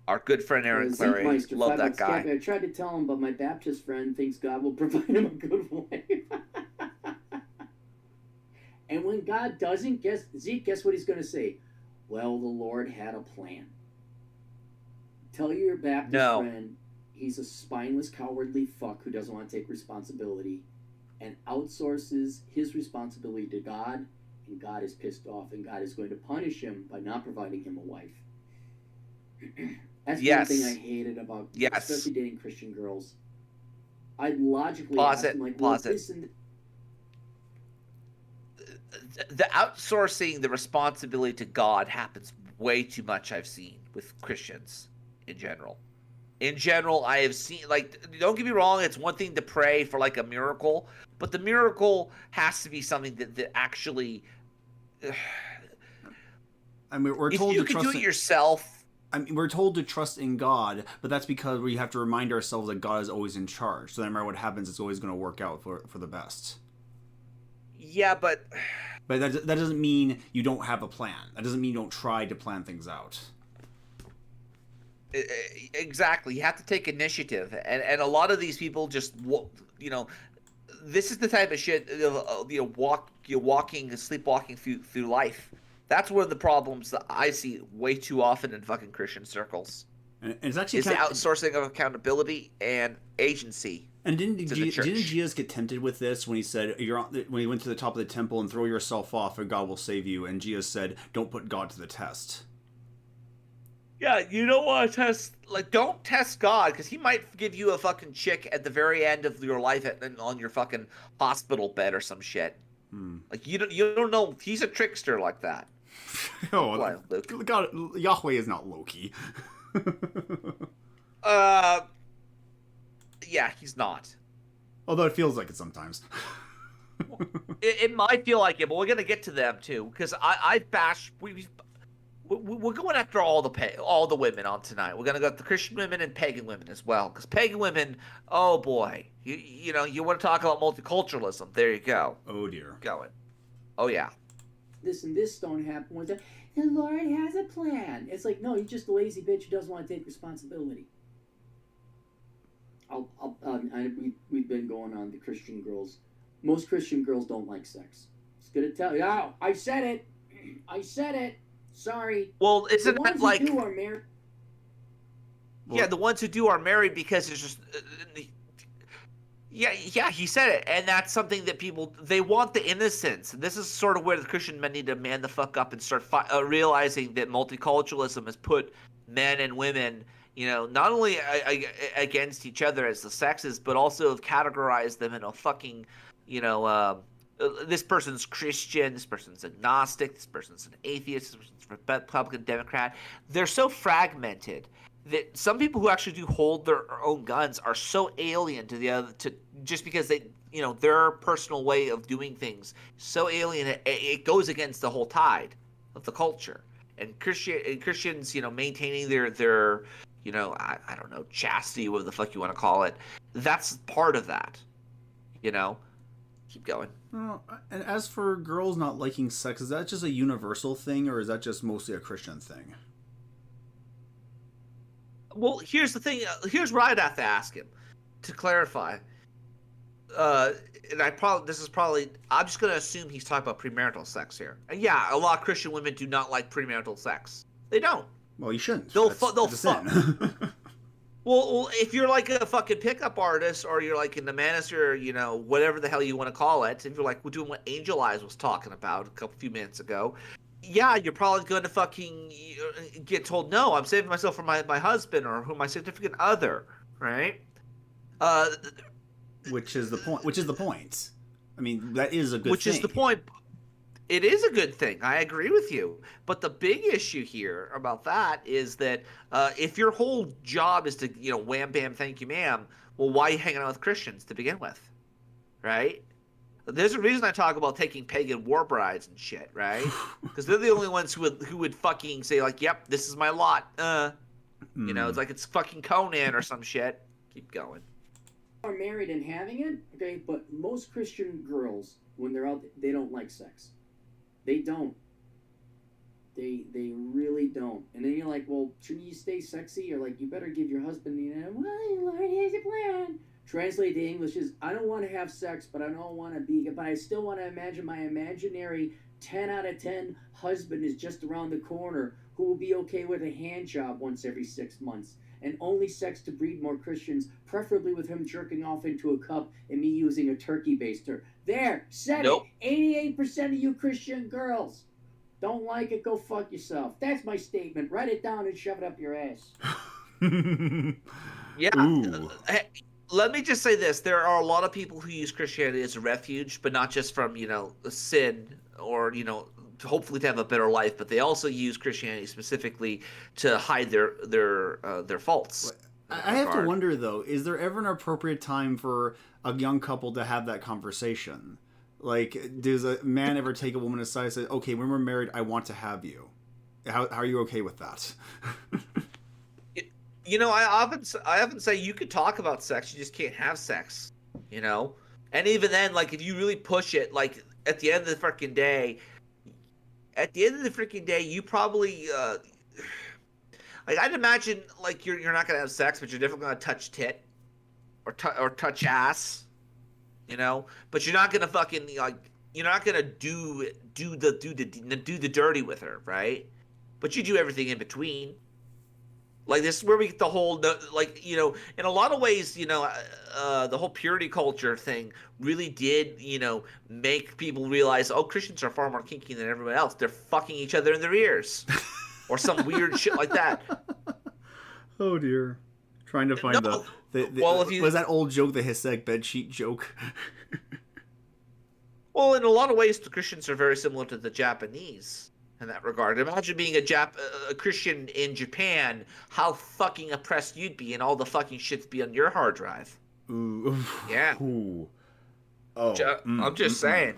Our good friend Aaron Clary. Love that guy. I tried to tell him, but my Baptist friend thinks God will provide him a good wife. And when God doesn't, guess what he's going to say? Well, the Lord had a plan. Tell your Baptist friend he's a spineless, cowardly fuck who doesn't want to take responsibility and outsources his responsibility to God, and God is pissed off, and God is going to punish him by not providing him a wife. That's one thing I hated about especially dating Christian girls. I'd logically ask them, like, well, listen... The outsourcing the responsibility to God happens way too much, I've seen, with Christians in general. In general, I have seen, like, don't get me wrong, it's one thing to pray for, like, a miracle, but the miracle has to be something that actually... I mean, we're told if you can do it yourself... I mean, we're told to trust in God, but that's because we have to remind ourselves that God is always in charge. So no matter what happens, it's always going to work out for the best. Yeah, but that doesn't mean you don't have a plan. That doesn't mean you don't try to plan things out. Exactly. You have to take initiative. And a lot of these people just, this is the type of shit, sleepwalking through life. That's one of the problems that I see way too often in fucking Christian circles. And it's actually the outsourcing of accountability and agency. And didn't Jesus get tempted with this when he said when he went to the top of the temple and throw yourself off and God will save you? And Jesus said, "Don't put God to the test." Yeah, you don't want to test, don't test God, because he might give you a fucking chick at the very end of your life on your fucking hospital bed or some shit. Like, you don't know, he's a trickster like that. Oh, God, Yahweh is not Loki. Yeah, he's not. Although it feels like it sometimes. It might feel like it, but we're gonna get to them too, because we're going after all the women on tonight. We're gonna go after Christian women and pagan women as well, because pagan women, oh boy, you want to talk about multiculturalism? There you go. Oh dear. Going. Oh yeah. This and this don't happen. The Lord has a plan. It's like, no, he's just a lazy bitch who doesn't want to take responsibility. We've been going on the Christian girls. Most Christian girls don't like sex. It's gonna tell you. Oh, I said it. Sorry. Well, isn't that like? The ones who do are married. Yeah, the ones who do are married because it's just. Yeah, he said it, and that's something that they want the innocence. And this is sort of where the Christian men need to man the fuck up and start realizing that multiculturalism has put men and women, not only against each other as the sexes, but also have categorized them in a fucking, this person's Christian, this person's agnostic, this person's an atheist, this person's Republican, Democrat. They're so fragmented that some people who actually do hold their own guns are so alien to the other, just because they, their personal way of doing things, so alien it goes against the whole tide of the culture. And Christians, maintaining their I don't know, chastity, whatever the fuck you want to call it. That's part of that. Keep going. And as for girls not liking sex, is that just a universal thing, or is that just mostly a Christian thing? Well, here's the thing. Here's what I'd have to ask him to clarify. And I'm just going to assume he's talking about premarital sex here. And yeah, a lot of Christian women do not like premarital sex. They don't. Well, you shouldn't. They'll fuck. Well, if you're like a fucking pickup artist, or you're like in the manosphere, whatever the hell you want to call it, if you're like we're doing what Angel Eyes was talking about a few minutes ago, yeah, you're probably going to fucking get told, no, I'm saving myself for my husband or my significant other, right? Which is the point. I mean, that is a good thing. Which is the point. It is a good thing. I agree with you. But the big issue here about that is that if your whole job is to, wham, bam, thank you, ma'am, well, why are you hanging out with Christians to begin with? Right? There's a reason I talk about taking pagan war brides and shit, right? Because they're the only ones who would fucking say, like, yep, this is my lot. It's like it's fucking Conan or some shit. Keep going. Are married and having it, okay, but most Christian girls, when they're out, they don't like sex. They don't. They really don't. And then you're like, well, shouldn't you stay sexy? Or like, you better give your husband well, Lord, here's a plan. Translate to English is, I don't want to have sex, but I don't want to be, but I still want to imagine my imaginary 10 out of 10 husband is just around the corner who will be okay with a hand job once every 6 months. And only sex to breed more Christians, preferably with him jerking off into a cup and me using a turkey baster. There, said Nope. it. 88% of you Christian girls don't like it, go fuck yourself. That's my statement. Write it down and shove it up your ass. Yeah. Let me just say this. There are a lot of people who use Christianity as a refuge, but not just from, sin or, hopefully to have a better life, but they also use Christianity specifically to hide their faults. I have to wonder, though, is there ever an appropriate time for a young couple to have that conversation? Like, does a man ever take a woman aside and say, okay, when we're married, I want to have you? How are you okay with that? I often say you could talk about sex, you just can't have sex, And even then, like, if you really push it, like, at the end of the freaking day, you probably, like, I'd imagine, like, you're not gonna have sex, but you're definitely gonna touch tit, or touch ass, But you're not gonna fucking, like, you're not gonna do the dirty with her, right? But you do everything in between. Like, this is where we get the whole, like, in a lot of ways, the whole purity culture thing really did, make people realize, oh, Christians are far more kinky than everyone else. They're fucking each other in their ears. Or some weird shit like that. Oh, dear. Trying to find was that old joke, the Hissek bedsheet joke? Well, in a lot of ways, the Christians are very similar to the Japanese. In that regard, imagine being a Christian in Japan, how fucking oppressed you'd be, and all the fucking shit'd be on your hard drive. Ooh. Yeah. Ooh. Oh. I'm just saying.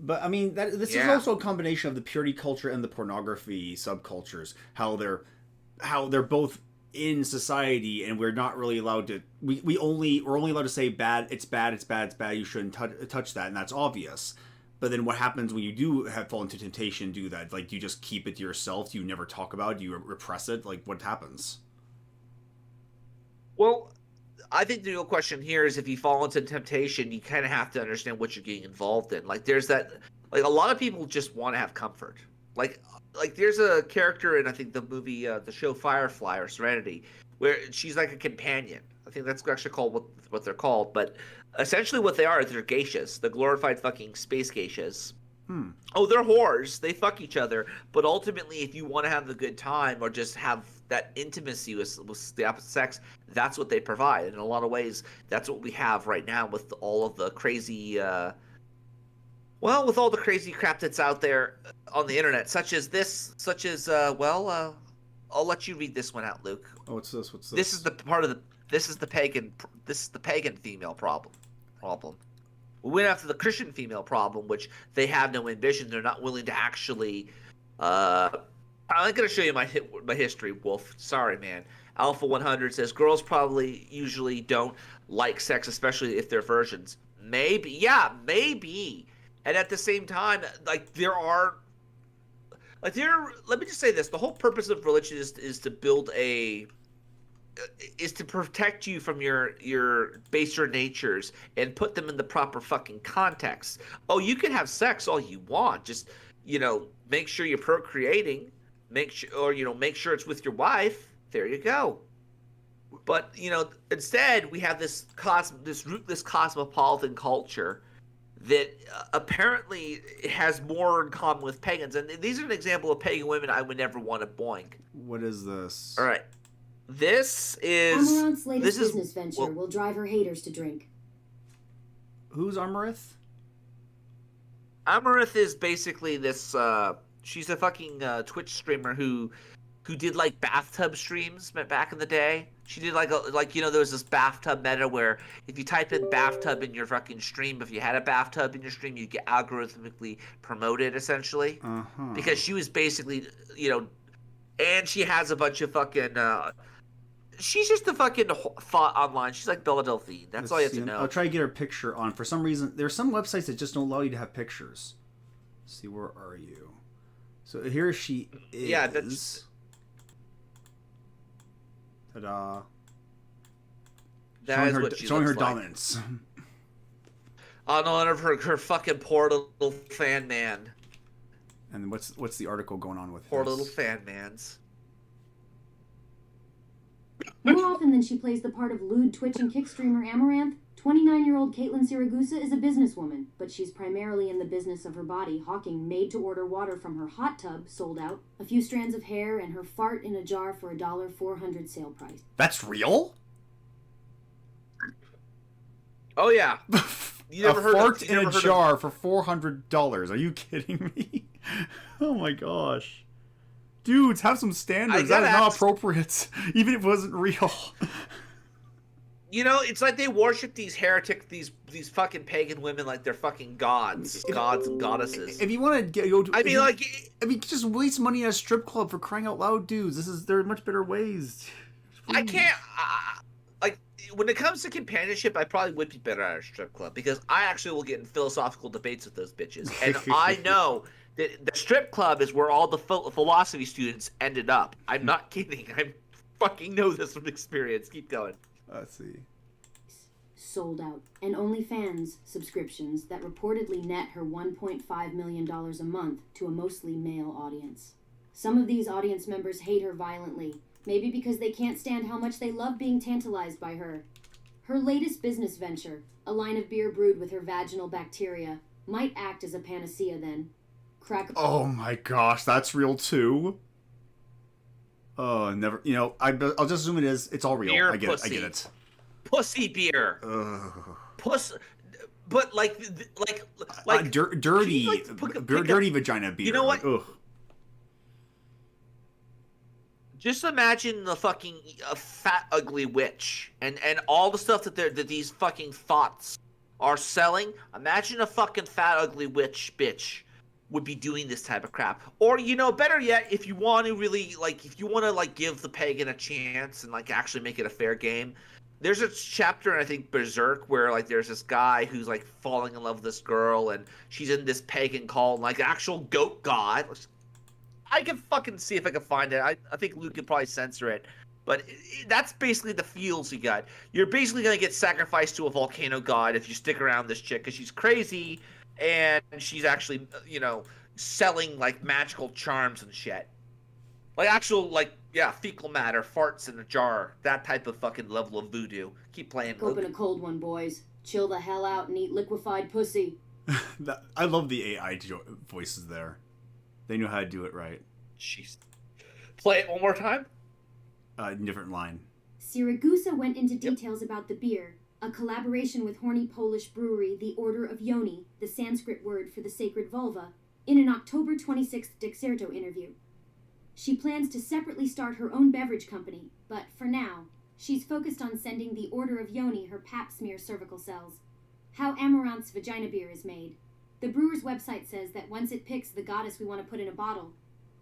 But I mean, this is also a combination of the purity culture and the pornography subcultures. How they're both in society, and we're not really allowed to. We're only allowed to say bad. It's bad. It's bad. It's bad. You shouldn't touch that, and that's obvious. But then what happens when you do fall into temptation, do that? Like, do you just keep it to yourself? Do you never talk about it? Do you repress it? Like, what happens? Well, I think the real question here is, if you fall into temptation, you kind of have to understand what you're getting involved in. Like, there's that, like, a lot of people just want to have comfort. Like there's a character in, I think, the movie, the show Firefly or Serenity, where she's like a companion. I think that's actually called what they're called, but essentially what they are is they're geishas, the glorified fucking space geishas. Oh, they're whores. They fuck each other, but ultimately, if you want to have the good time or just have that intimacy with the opposite sex, that's what they provide. And in a lot of ways, that's what we have right now with all of the crazy, with all the crazy crap that's out there on the internet, such as I'll let you read this one out, Luke. Oh, what's this? This is the part of the. This is the pagan female problem. We went after the Christian female problem, which they have no ambition. They're not willing to actually. I'm going to show you my history, Wolf. Sorry, man. Alpha 100 says girls probably usually don't like sex, especially if they're virgins. Maybe, yeah, maybe. And at the same time, like let me just say this: the whole purpose of religion is to build is to protect you from your baser natures and put them in the proper fucking context. Oh, you can have sex all you want, just make sure you're procreating, make sure it's with your wife. There you go. But instead we have this rootless cosmopolitan culture that apparently has more in common with pagans, and these are an example of pagan women I would never want to boink. What is this? All right. This is Amaranth's latest business venture will drive her haters to drink. Who's Amaranth? Amaranth is basically this. She's a fucking Twitch streamer who did like bathtub streams back in the day. She did there was this bathtub meta where if you type in bathtub in your fucking stream, if you had a bathtub in your stream, you'd get algorithmically promoted essentially. Because she was basically and she has a bunch of fucking. She's just a fucking thought online. She's like Bella Delphine. That's all you have to know. I'll try to get her picture on. For some reason, there are some websites that just don't allow you to have pictures. Let's see, where are you? So here she is. Yeah, that's... Ta-da. That is what she showing her looks like. dominance. On honor of her fucking poor little fan man. And what's the article going on with Poor this? little fan mans. More often than she plays the part of lewd Twitch and Kick streamer Amaranth, 29-year-old Caitlin Siragusa is a businesswoman, but she's primarily in the business of her body, hawking made-to-order water from her hot tub, sold out, a few strands of hair, and her fart in a jar for $1.400 sale price. That's real? Oh, yeah. You never heard fart in a jar for $400. Are you kidding me? Oh, my gosh. Dudes, have some standards. That is not appropriate, even if it wasn't real. It's like they worship these these fucking pagan women like they're fucking gods and goddesses. If you want to go to, just waste money at a strip club for crying out loud, dudes. There are much better ways. Please. I can't. When it comes to companionship, I probably would be better at a strip club because I actually will get in philosophical debates with those bitches, and I know. The strip club is where all the philosophy students ended up. I'm not kidding. I fucking know this from experience. Keep going. Let's see. Sold out. And OnlyFans subscriptions that reportedly net her $1.5 million a month to a mostly male audience. Some of these audience members hate her violently, maybe because they can't stand how much they love being tantalized by her. Her latest business venture, a line of beer brewed with her vaginal bacteria, might act as a panacea then. Oh my gosh, that's real too. Oh, never. I'll just assume it is. It's all real. Beer, I get pussy. it. I get it. Pussy beer. But dirty, dirty vagina beer. You know what? Ugh. Just imagine the fucking fat ugly witch and all the stuff that these fucking thoughts are selling. Imagine a fucking fat ugly witch bitch would be doing this type of crap. Or, better yet, if you want to really, give the pagan a chance and, actually make it a fair game, there's a chapter in, I think, Berserk, where, there's this guy who's, falling in love with this girl, and she's in this pagan cult, and, actual goat god. I can fucking see if I can find it. I think Luke could probably censor it. But that's basically the feels you got. You're basically going to get sacrificed to a volcano god if you stick around this chick, because she's crazy, and she's actually, selling, magical charms and shit. Actual, fecal matter, farts in a jar. That type of fucking level of voodoo. Keep playing. Open a cold one, boys. Chill the hell out and eat liquefied pussy. I love the AI voices there. They know how to do it right. Jeez. Play it one more time? Different line. Siragusa went into details about the beer, a collaboration with horny Polish brewery The Order of Yoni, the Sanskrit word for the sacred vulva, in an October 26th Dexerto interview. She plans to separately start her own beverage company, but for now, she's focused on sending The Order of Yoni her pap smear cervical cells. How Amaranth's vagina beer is made. The brewer's website says that once it picks the goddess we want to put in a bottle,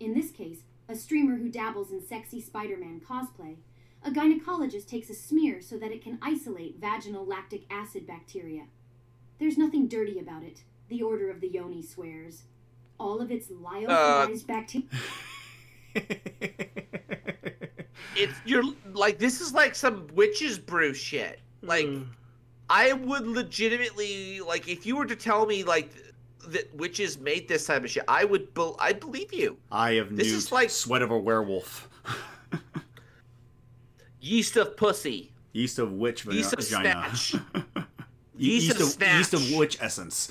in this case, a streamer who dabbles in sexy Spider-Man cosplay, A gynecologist takes a smear so that it can isolate vaginal lactic acid bacteria. There's nothing dirty about it, the Order of the Yoni swears. All of its lyophilized bacteria... This is like some witch's brew shit. Like, I would legitimately, like, if you were to tell me, like, that witches made this type of shit, I'd believe you. I have this newt, is like sweat of a werewolf. Yeast of pussy. Yeast of witch vagina. Yeast of snatch. Yeast of witch essence.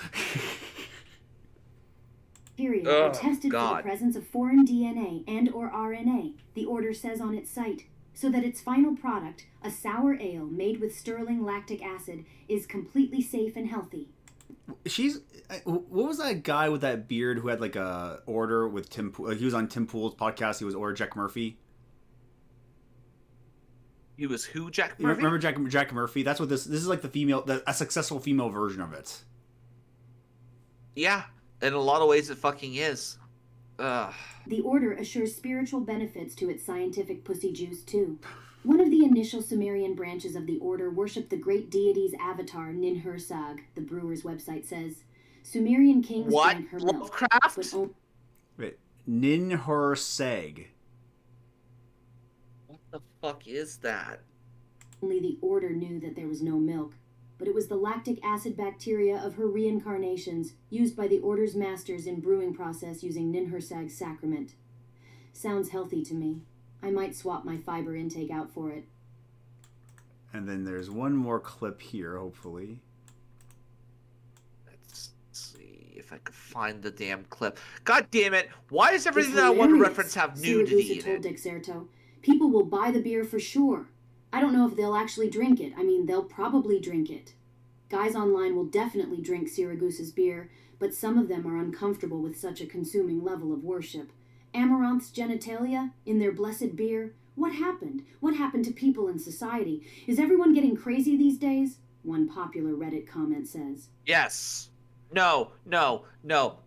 Bacteria are tested for the presence of foreign DNA and or RNA, the Order says on its site, so that its final product, a sour ale made with sterling lactic acid, is completely safe and healthy. What was that guy with that beard who had like a order with Tim? He was on Tim Pool's podcast. He was Order Jack Murphy. He was who? Jack Murphy? Remember Jack Murphy? That's what this is like. A successful female version of it. Yeah, in a lot of ways, it fucking is. Ugh. The Order assures spiritual benefits to its scientific pussy juice too. One of the initial Sumerian branches of the Order worshipped the great deity's avatar, Ninhursag, the brewer's website says. Sumerian kings drank her milk. Lovecraft? Wait, Ninhursag. What the fuck is that? Only the Order knew that there was no milk, but it was the lactic acid bacteria of her reincarnations used by the Order's masters in brewing process using Ninhursag's sacrament. Sounds healthy to me. I might swap my fiber intake out for it. And then there's one more clip here, hopefully. Let's see if I can find the damn clip. God damn it! Why does everything that I want to reference have nudity in it? Dexerto. People will buy the beer for sure. I don't know if they'll actually drink it. I mean, they'll probably drink it. Guys online will definitely drink Syraguse's beer, but some of them are uncomfortable with such a consuming level of worship. Amaranth's genitalia in their blessed beer? What happened? What happened to people in society? Is everyone getting crazy these days? One popular Reddit comment says. Yes. No.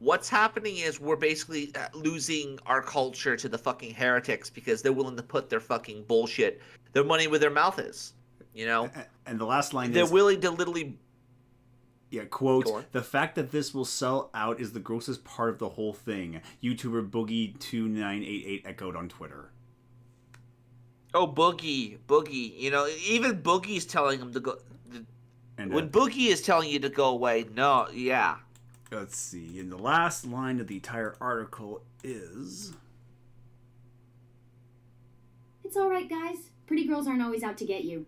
What's happening is we're basically losing our culture to the fucking heretics because they're willing to put their fucking bullshit, their money where their mouth is. You know? And the last line they're is... willing to literally... Yeah, quote, "The fact that this will sell out is the grossest part of the whole thing," YouTuber Boogie2988 echoed on Twitter. Oh, Boogie. You know, even Boogie's telling him to go... when Boogie is telling you to go away, no, yeah. Let's see, and the last line of the entire article is... It's alright, guys. Pretty girls aren't always out to get you.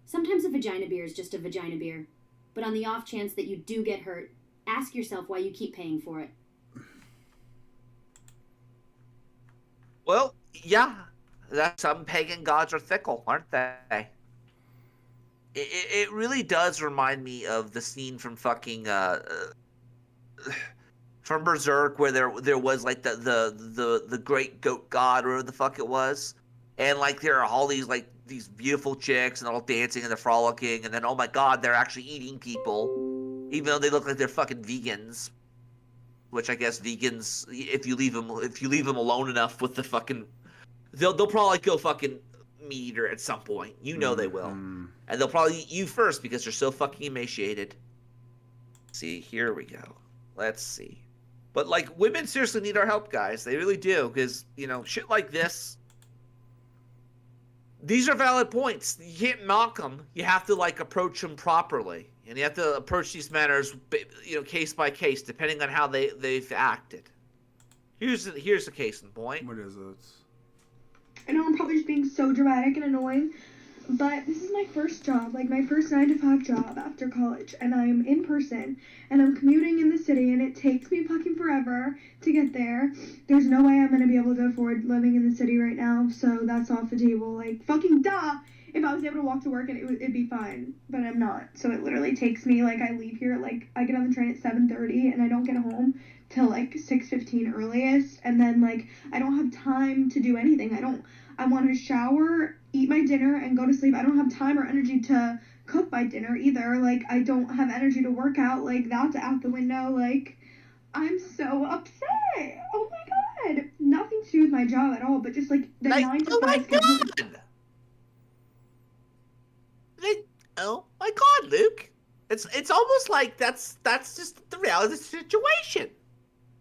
Sometimes a vagina beer is just a vagina beer. But on the off chance that you do get hurt, ask yourself why you keep paying for it. Well, yeah. Some pagan gods are fickle, aren't they? It really does remind me of the scene from fucking from Berserk where there was like the great goat god or whatever the fuck it was, and like there are all these like these beautiful chicks and they're all dancing and they're frolicking, and then oh my god, they're actually eating people, even though they look like they're fucking vegans. Which I guess vegans, if you leave them alone enough with the fucking, they'll probably go fucking meat eater at some point. You know they will, and they'll probably eat you first because they're so fucking emaciated. See, here we go. Let's see. But like, women seriously need our help, guys. They really do, because you know shit like this. These are valid points. You can't mock them. You have to like approach them properly, and you have to approach these matters, you know, case by case, depending on how they've acted. Here's the case in point. What is it? I know I'm probably just being so dramatic and annoying, but this is my first job, like my first 9-to-5 job after college, and I'm in person, and I'm commuting in the city, and it takes me fucking forever to get there. There's no way I'm gonna be able to afford living in the city right now, so that's off the table. Like, fucking duh! If I was able to walk to work, and it'd be fine, but I'm not. So it literally takes me, like, I leave here, like, I get on the train at 7:30, and I don't get home till, like, 6:15 earliest, and then, like, I don't have time to do anything. I want to shower, eat my dinner, and go to sleep. I don't have time or energy to cook my dinner either. Like, I don't have energy to work out. Like, that's out the window. Like, I'm so upset. Oh my god. Nothing to do with my job at all, but just, like, the 9-to-5 schedule. Luke. It's almost like that's just the reality of the situation.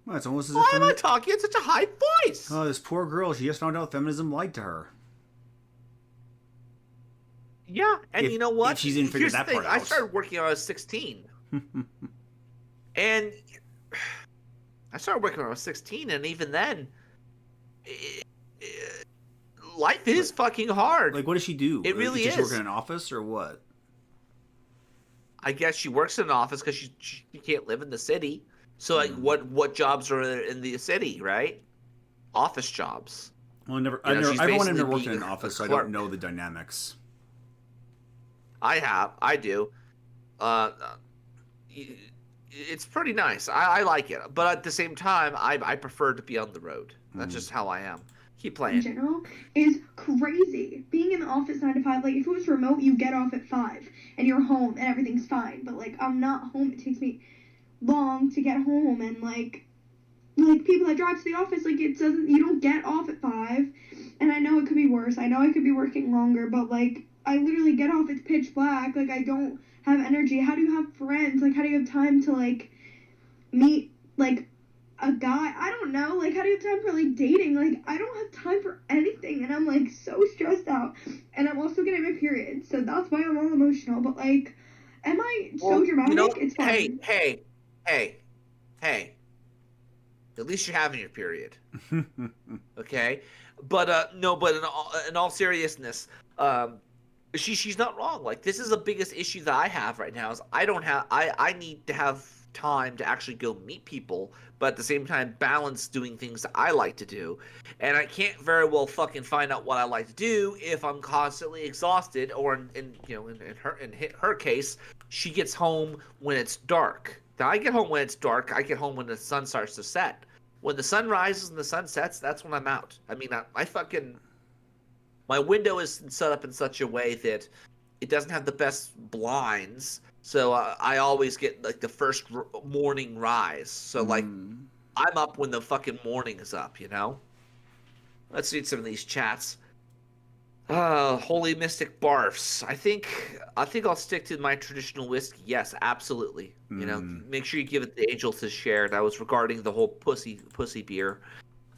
Well, it's almost as Why if am I talking in such a high voice? Oh, this poor girl. She just found out feminism lied to her. Yeah, and you know what? If she didn't figure that part out. I started working when I was 16. And I started working when I was 16, and even then, life is fucking hard. Like, what does she do? It really does is. Does she work in an office or what? I guess she works in an office because she can't live in the city. So, like, what jobs are in the city, right? Office jobs. Well, I've never worked in an office, so I don't know the dynamics. I do. It's pretty nice. I like it, but at the same time, I prefer to be on the road. That's just how I am. Keep playing. In general, is crazy. Being in the office 9 to 5, like if it was remote, you get off at 5 and you're home and everything's fine. But like I'm not home. It takes me long to get home, and like people that drive to the office, like it doesn't. You don't get off at 5, and I know it could be worse. I know I could be working longer, but like I literally get off. It's pitch black. Like I don't have energy. How do you have friends? Like how do you have time to like meet like a guy? I don't know. Like how do you have time for like dating? Like I don't have time for anything, and I'm like so stressed out, and I'm also getting my period, so that's why I'm all emotional. But like, am I so dramatic? You know, it's fine. Hey. At least you're having your period. Okay? But no, but in all seriousness, she's not wrong. Like this is the biggest issue that I have right now is I need to have time to actually go meet people, but at the same time balance doing things that I like to do. And I can't very well fucking find out what I like to do if I'm constantly exhausted, or in her case, she gets home when it's dark. Now I get home when it's dark. I get home when the sun starts to set. When the sun rises and the sun sets, that's when I'm out. I mean, my window is set up in such a way that it doesn't have the best blinds, so I always get like the first morning rise. So like, I'm up when the fucking morning is up. You know. Let's read some of these chats. Holy Mystic barfs. I think I'll stick to my traditional whiskey. Yes, absolutely. You know, make sure you give it the Angel to share. That was regarding the whole pussy beer.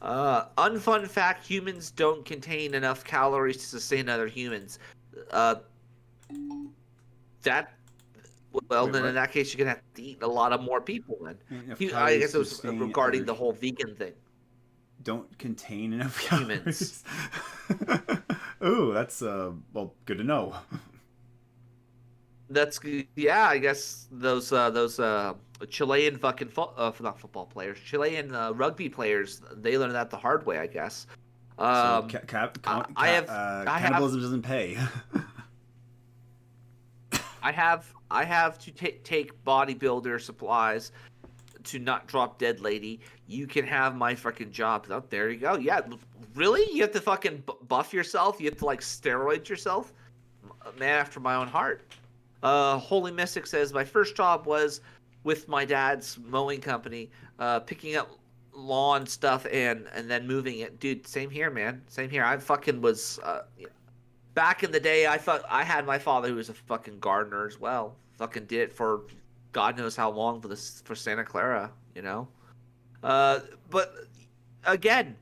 Unfun fact: humans don't contain enough calories to sustain other humans. Then in that case, you're gonna have to eat a lot of more people. Then I guess it was regarding the whole vegan thing. Don't contain enough humans. Ooh, that's well, good to know. That's I guess those Chilean fucking not football players, Chilean rugby players, they learned that the hard way, I guess. So cannibalism doesn't pay. I have to take bodybuilder supplies to not drop dead lady. You can have my fucking job. Oh, there you go. Yeah, really? You have to fucking buff yourself? You have to like steroid yourself? Man after my own heart. Holy Mystic says, my first job was with my dad's mowing company, picking up lawn stuff and then moving it. Dude, same here, man. Same here. I fucking was, back in the day, I thought I had my father who was a fucking gardener as well. Fucking did it for God knows how long for Santa Clara, you know? But again,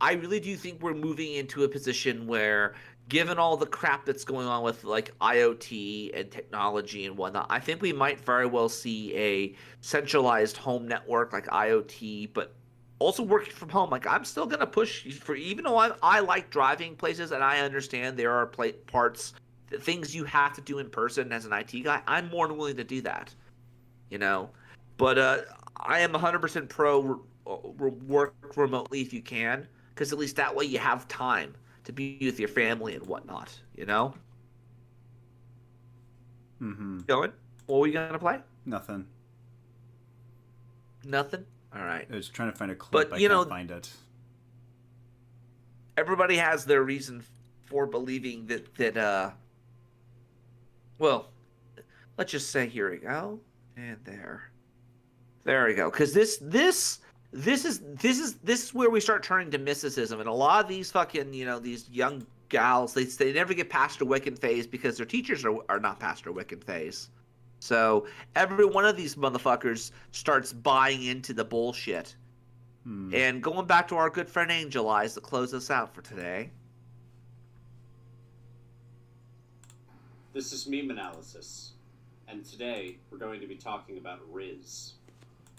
I really do think we're moving into a position where, given all the crap that's going on with like IoT and technology and whatnot, I think we might very well see a centralized home network like IoT, but also working from home. Like I'm still gonna push for, even though I like driving places and I understand there are parts, things you have to do in person as an IT guy. I'm more than willing to do that, you know. But I am 100% pro work remotely if you can, because at least that way you have time to be with your family and whatnot, you know? Going? What were you going to play? Nothing. Nothing? All right. I was trying to find a clip, but I can't find it. Everybody has their reason for believing that well, let's just say, here we go, and there we go. Because this is where we start turning to mysticism, and a lot of these fucking, you know, these young gals, they never get past their Wiccan phase because their teachers are not past their Wiccan phase. So every one of these motherfuckers starts buying into the bullshit. And going back to our good friend Angel Eyes to close us out for today. This is Meme Analysis, and today we're going to be talking about Rizz.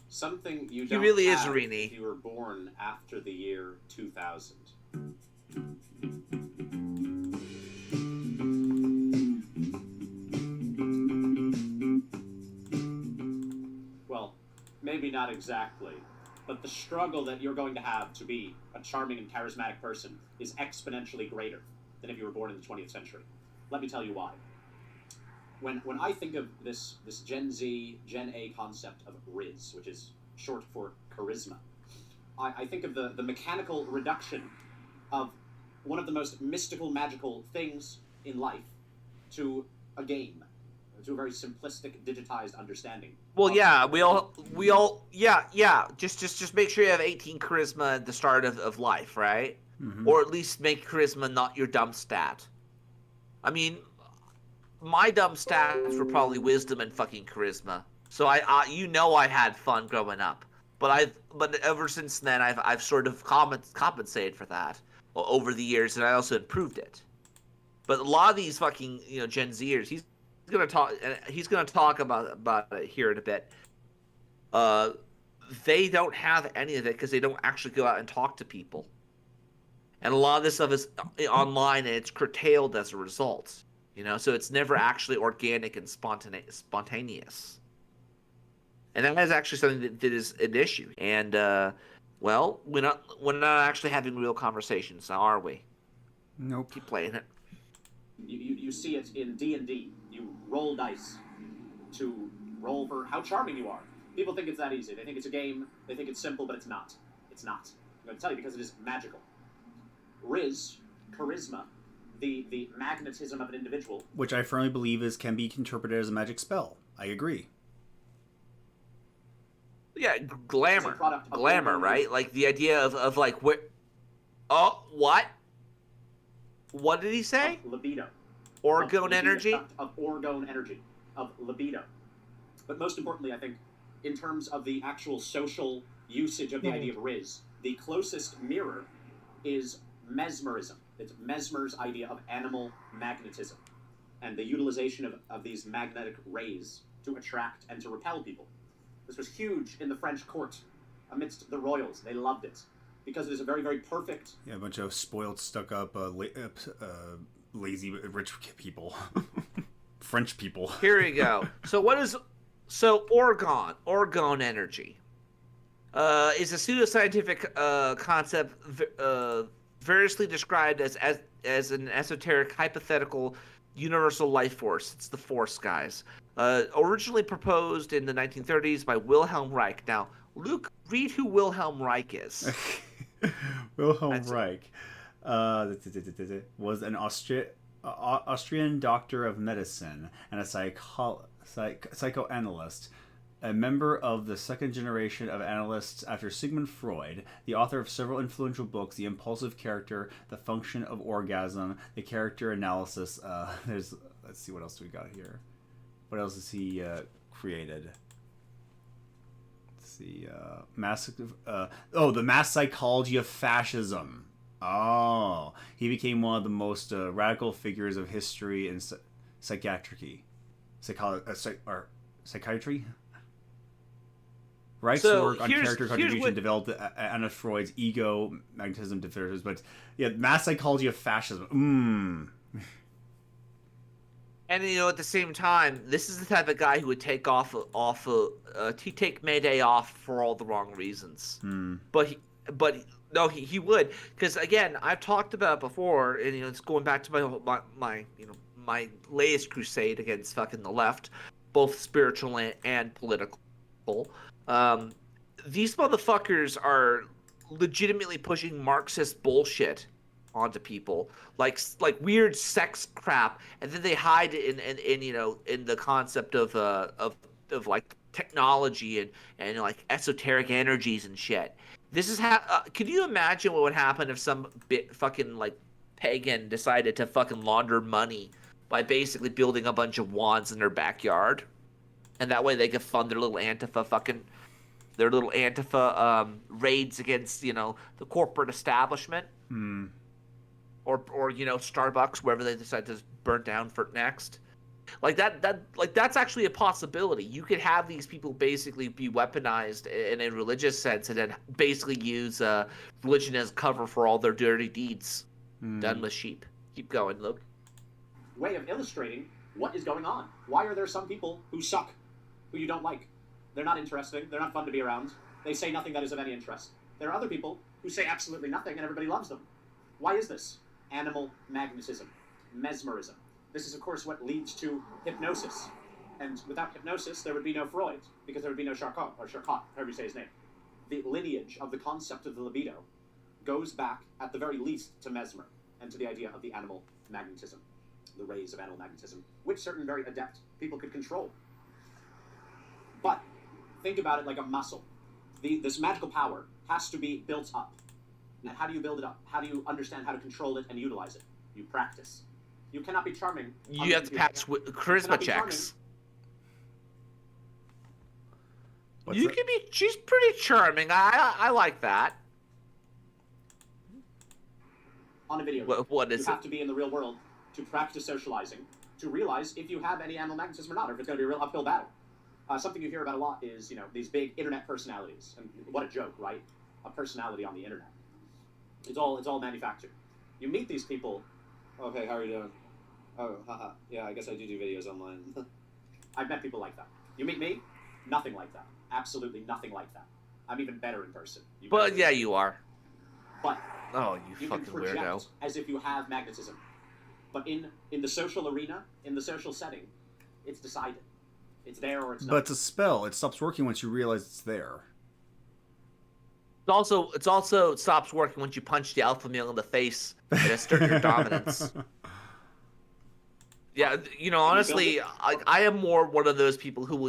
Something you don't really is, have Rini. if you were born after the year 2000. Well, maybe not exactly, but the struggle that you're going to have to be a charming and charismatic person is exponentially greater than if you were born in the 20th century. Let me tell you why. When I think of this Gen Z, Gen A concept of Rizz, which is short for charisma, I think of the mechanical reduction of one of the most mystical, magical things in life to a game, to a very simplistic, digitized understanding. Well, yeah, we all, yeah. Just make sure you have 18 charisma at the start of life, right? Or at least make charisma not your dumb stat. I mean, my dumb stats were probably wisdom and fucking charisma. So I had fun growing up. But ever since then, I've sort of compensated for that over the years, and I also improved it. But a lot of these fucking Gen Zers, he's gonna talk about it here in a bit. They don't have any of it because they don't actually go out and talk to people, and a lot of this stuff is online, and it's curtailed as a result. So it's never actually organic and spontaneous. And that is actually something that is an issue. And well, we're not actually having real conversations now, are we? Nope. Keep playing it. You see it in D&D. You roll dice to roll for how charming you are. People think it's that easy. They think it's a game. They think it's simple, but it's not. It's not. I'm going to tell you because it is magical. Rizz, charisma, the magnetism of an individual, which I firmly believe can be interpreted as a magic spell. I agree. Yeah, glamour, right? Like the idea of like what? Oh, what? What did he say? Of libido. Orgone energy. Of orgone energy, of libido. But most importantly, I think, in terms of the actual social usage of the idea of Rizz, the closest mirror is mesmerism. It's Mesmer's idea of animal magnetism and the utilization of these magnetic rays to attract and to repel people. This was huge in the French court amidst the royals. They loved it because it is a very, very perfect... Yeah, a bunch of spoiled, stuck-up, lazy, rich people. French people. Here we go. So orgone energy is a pseudoscientific concept variously described as an esoteric, hypothetical, universal life force. It's the Force, guys. Originally proposed in the 1930s by Wilhelm Reich. Now, Luke, read who Wilhelm Reich is. Wilhelm Reich was an Austrian doctor of medicine and a psychoanalyst. A member of the second generation of analysts after Sigmund Freud, the author of several influential books, The Impulsive Character, The Function of Orgasm, The Character Analysis. Let's see, what else we got here. What else has he created? Let's see, The Mass Psychology of Fascism. Oh, he became one of the most radical figures of history in psychiatry. Reich's work on character contribution developed Anna Freud's ego, magnetism, differences, but yeah, Mass Psychology of Fascism. And at the same time, this is the type of guy who would take he'd take May Day off for all the wrong reasons. But he would, because again, I've talked about it before, and it's going back to my latest crusade against fucking the left, both spiritual and political. These motherfuckers are legitimately pushing Marxist bullshit onto people, like weird sex crap, and then they hide it in the concept of like technology and like esoteric energies and shit. This is how. Can you imagine what would happen if some fucking like pagan decided to fucking launder money by basically building a bunch of wands in their backyard? and that way they can fund their little Antifa raids against the corporate establishment, or Starbucks, wherever they decide to burn down for next. Like that's actually a possibility. You could have these people basically be weaponized in a religious sense, and then basically use religion as cover for all their dirty deeds done with sheep. Keep going, Luke. Way of illustrating what is going on. Why are there some people who suck, who you don't like? They're not interesting. They're not fun to be around. They say nothing that is of any interest. There are other people who say absolutely nothing, and everybody loves them. Why is this? Animal magnetism, mesmerism. This is, of course, what leads to hypnosis. And without hypnosis, there would be no Freud, because there would be no Charcot, however you say his name. The lineage of the concept of the libido goes back, at the very least, to Mesmer, and to the idea of the animal magnetism, the rays of animal magnetism, which certain very adept people could control. But think about it like a muscle. This magical power has to be built up. And how do you build it up? How do you understand how to control it and utilize it? You practice. You cannot be charming. You have to pass charisma checks. She's pretty charming. I like that. On a video. What is it? You have to be in the real world to practice socializing, to realize if you have any animal magnetism or not, or if it's going to be a real uphill battle. Something you hear about a lot is, these big internet personalities. And what a joke, right? A personality on the internet. It's all manufactured. You meet these people. Okay, how are you doing? Oh, haha. Yeah, I guess I do videos online. I've met people like that. You meet me? Nothing like that. Absolutely nothing like that. I'm even better in person. But yeah, you are. But you fucking can project weirdo. As if you have magnetism. But in the social arena, in the social setting, it's decided. It's there or it's not. But it's a spell. It stops working once you realize it's there. It also stops working once you punch the alpha male in the face and assert your dominance. Yeah, honestly, I am more one of those people who,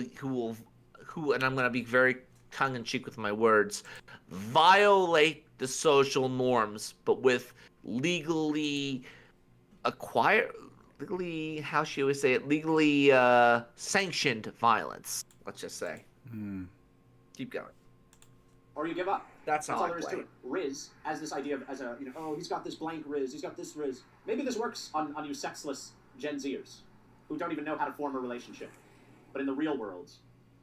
and I'm going to be very tongue-in-cheek with my words, violate the social norms, but with legally sanctioned violence. Let's just say. Keep going. Or you give up. That's all there is to it. Rizz, as this idea of, he's got this blank Rizz, he's got this Rizz. Maybe this works on you sexless Gen Zers who don't even know how to form a relationship. But in the real world,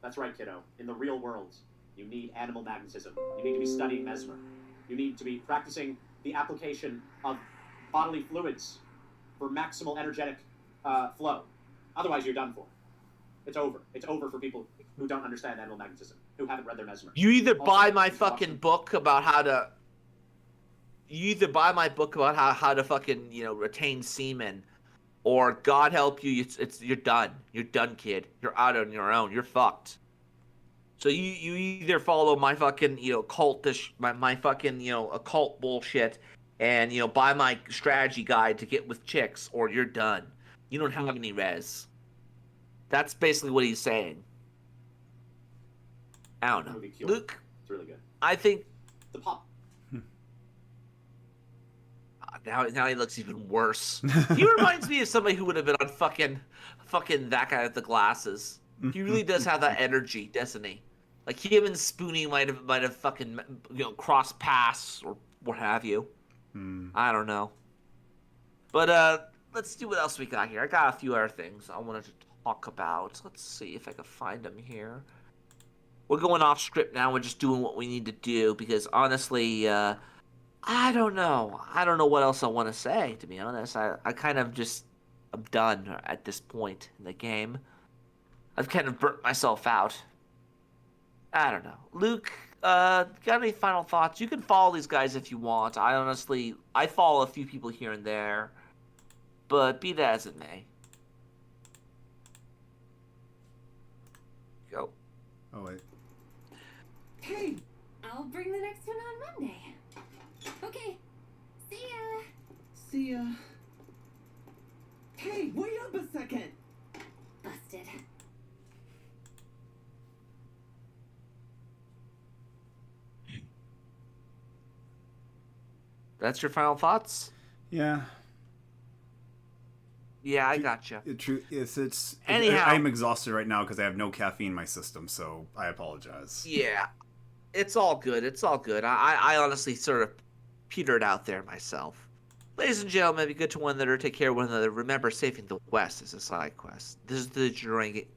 that's right, kiddo, in the real world, you need animal magnetism. You need to be studying Mesmer. You need to be practicing the application of bodily fluids for maximal energetic flow. Otherwise, you're done for. It's over. It's over for people who don't understand animal magnetism, who haven't read their Mesmer. You either buy my fucking book about how to... You either buy my book about how to fucking, retain semen, or God help you, you're done. You're done, kid. You're out on your own. You're fucked. So you either follow my fucking, cultish, my fucking, occult bullshit, and, buy my strategy guide to get with chicks, or you're done. You don't have any res. That's basically what he's saying. I don't know. Luke, it's really good. I think... The pop. Now he looks even worse. He reminds me of somebody who would have been on fucking that guy with the glasses. He really does have that energy, doesn't he? Like him and Spoonie might have fucking cross paths or what have you. I don't know. But let's see what else we got here. I got a few other things I wanted to talk about. Let's see if I can find them here. We're going off script now. We're just doing what we need to do because honestly, I don't know. I don't know what else I want to say, to be honest. I kind of just... I'm done at this point in the game. I've kind of burnt myself out. I don't know. Luke, got any final thoughts? You can follow these guys if you want. I follow a few people here and there. But be that as it may. Go. Oh, wait. Hey! I'll bring the next one on Monday. Okay. See ya. See ya. Hey, wait up a second. Busted. That's your final thoughts? Yeah. Yeah, I gotcha. It's Anyhow, I'm exhausted right now because I have no caffeine in my system, so I apologize. Yeah, it's all good. It's all good. I honestly sort of petered out there myself. Ladies and gentlemen, be good to one another. Take care of one another. Remember, saving the West is a side quest. This is the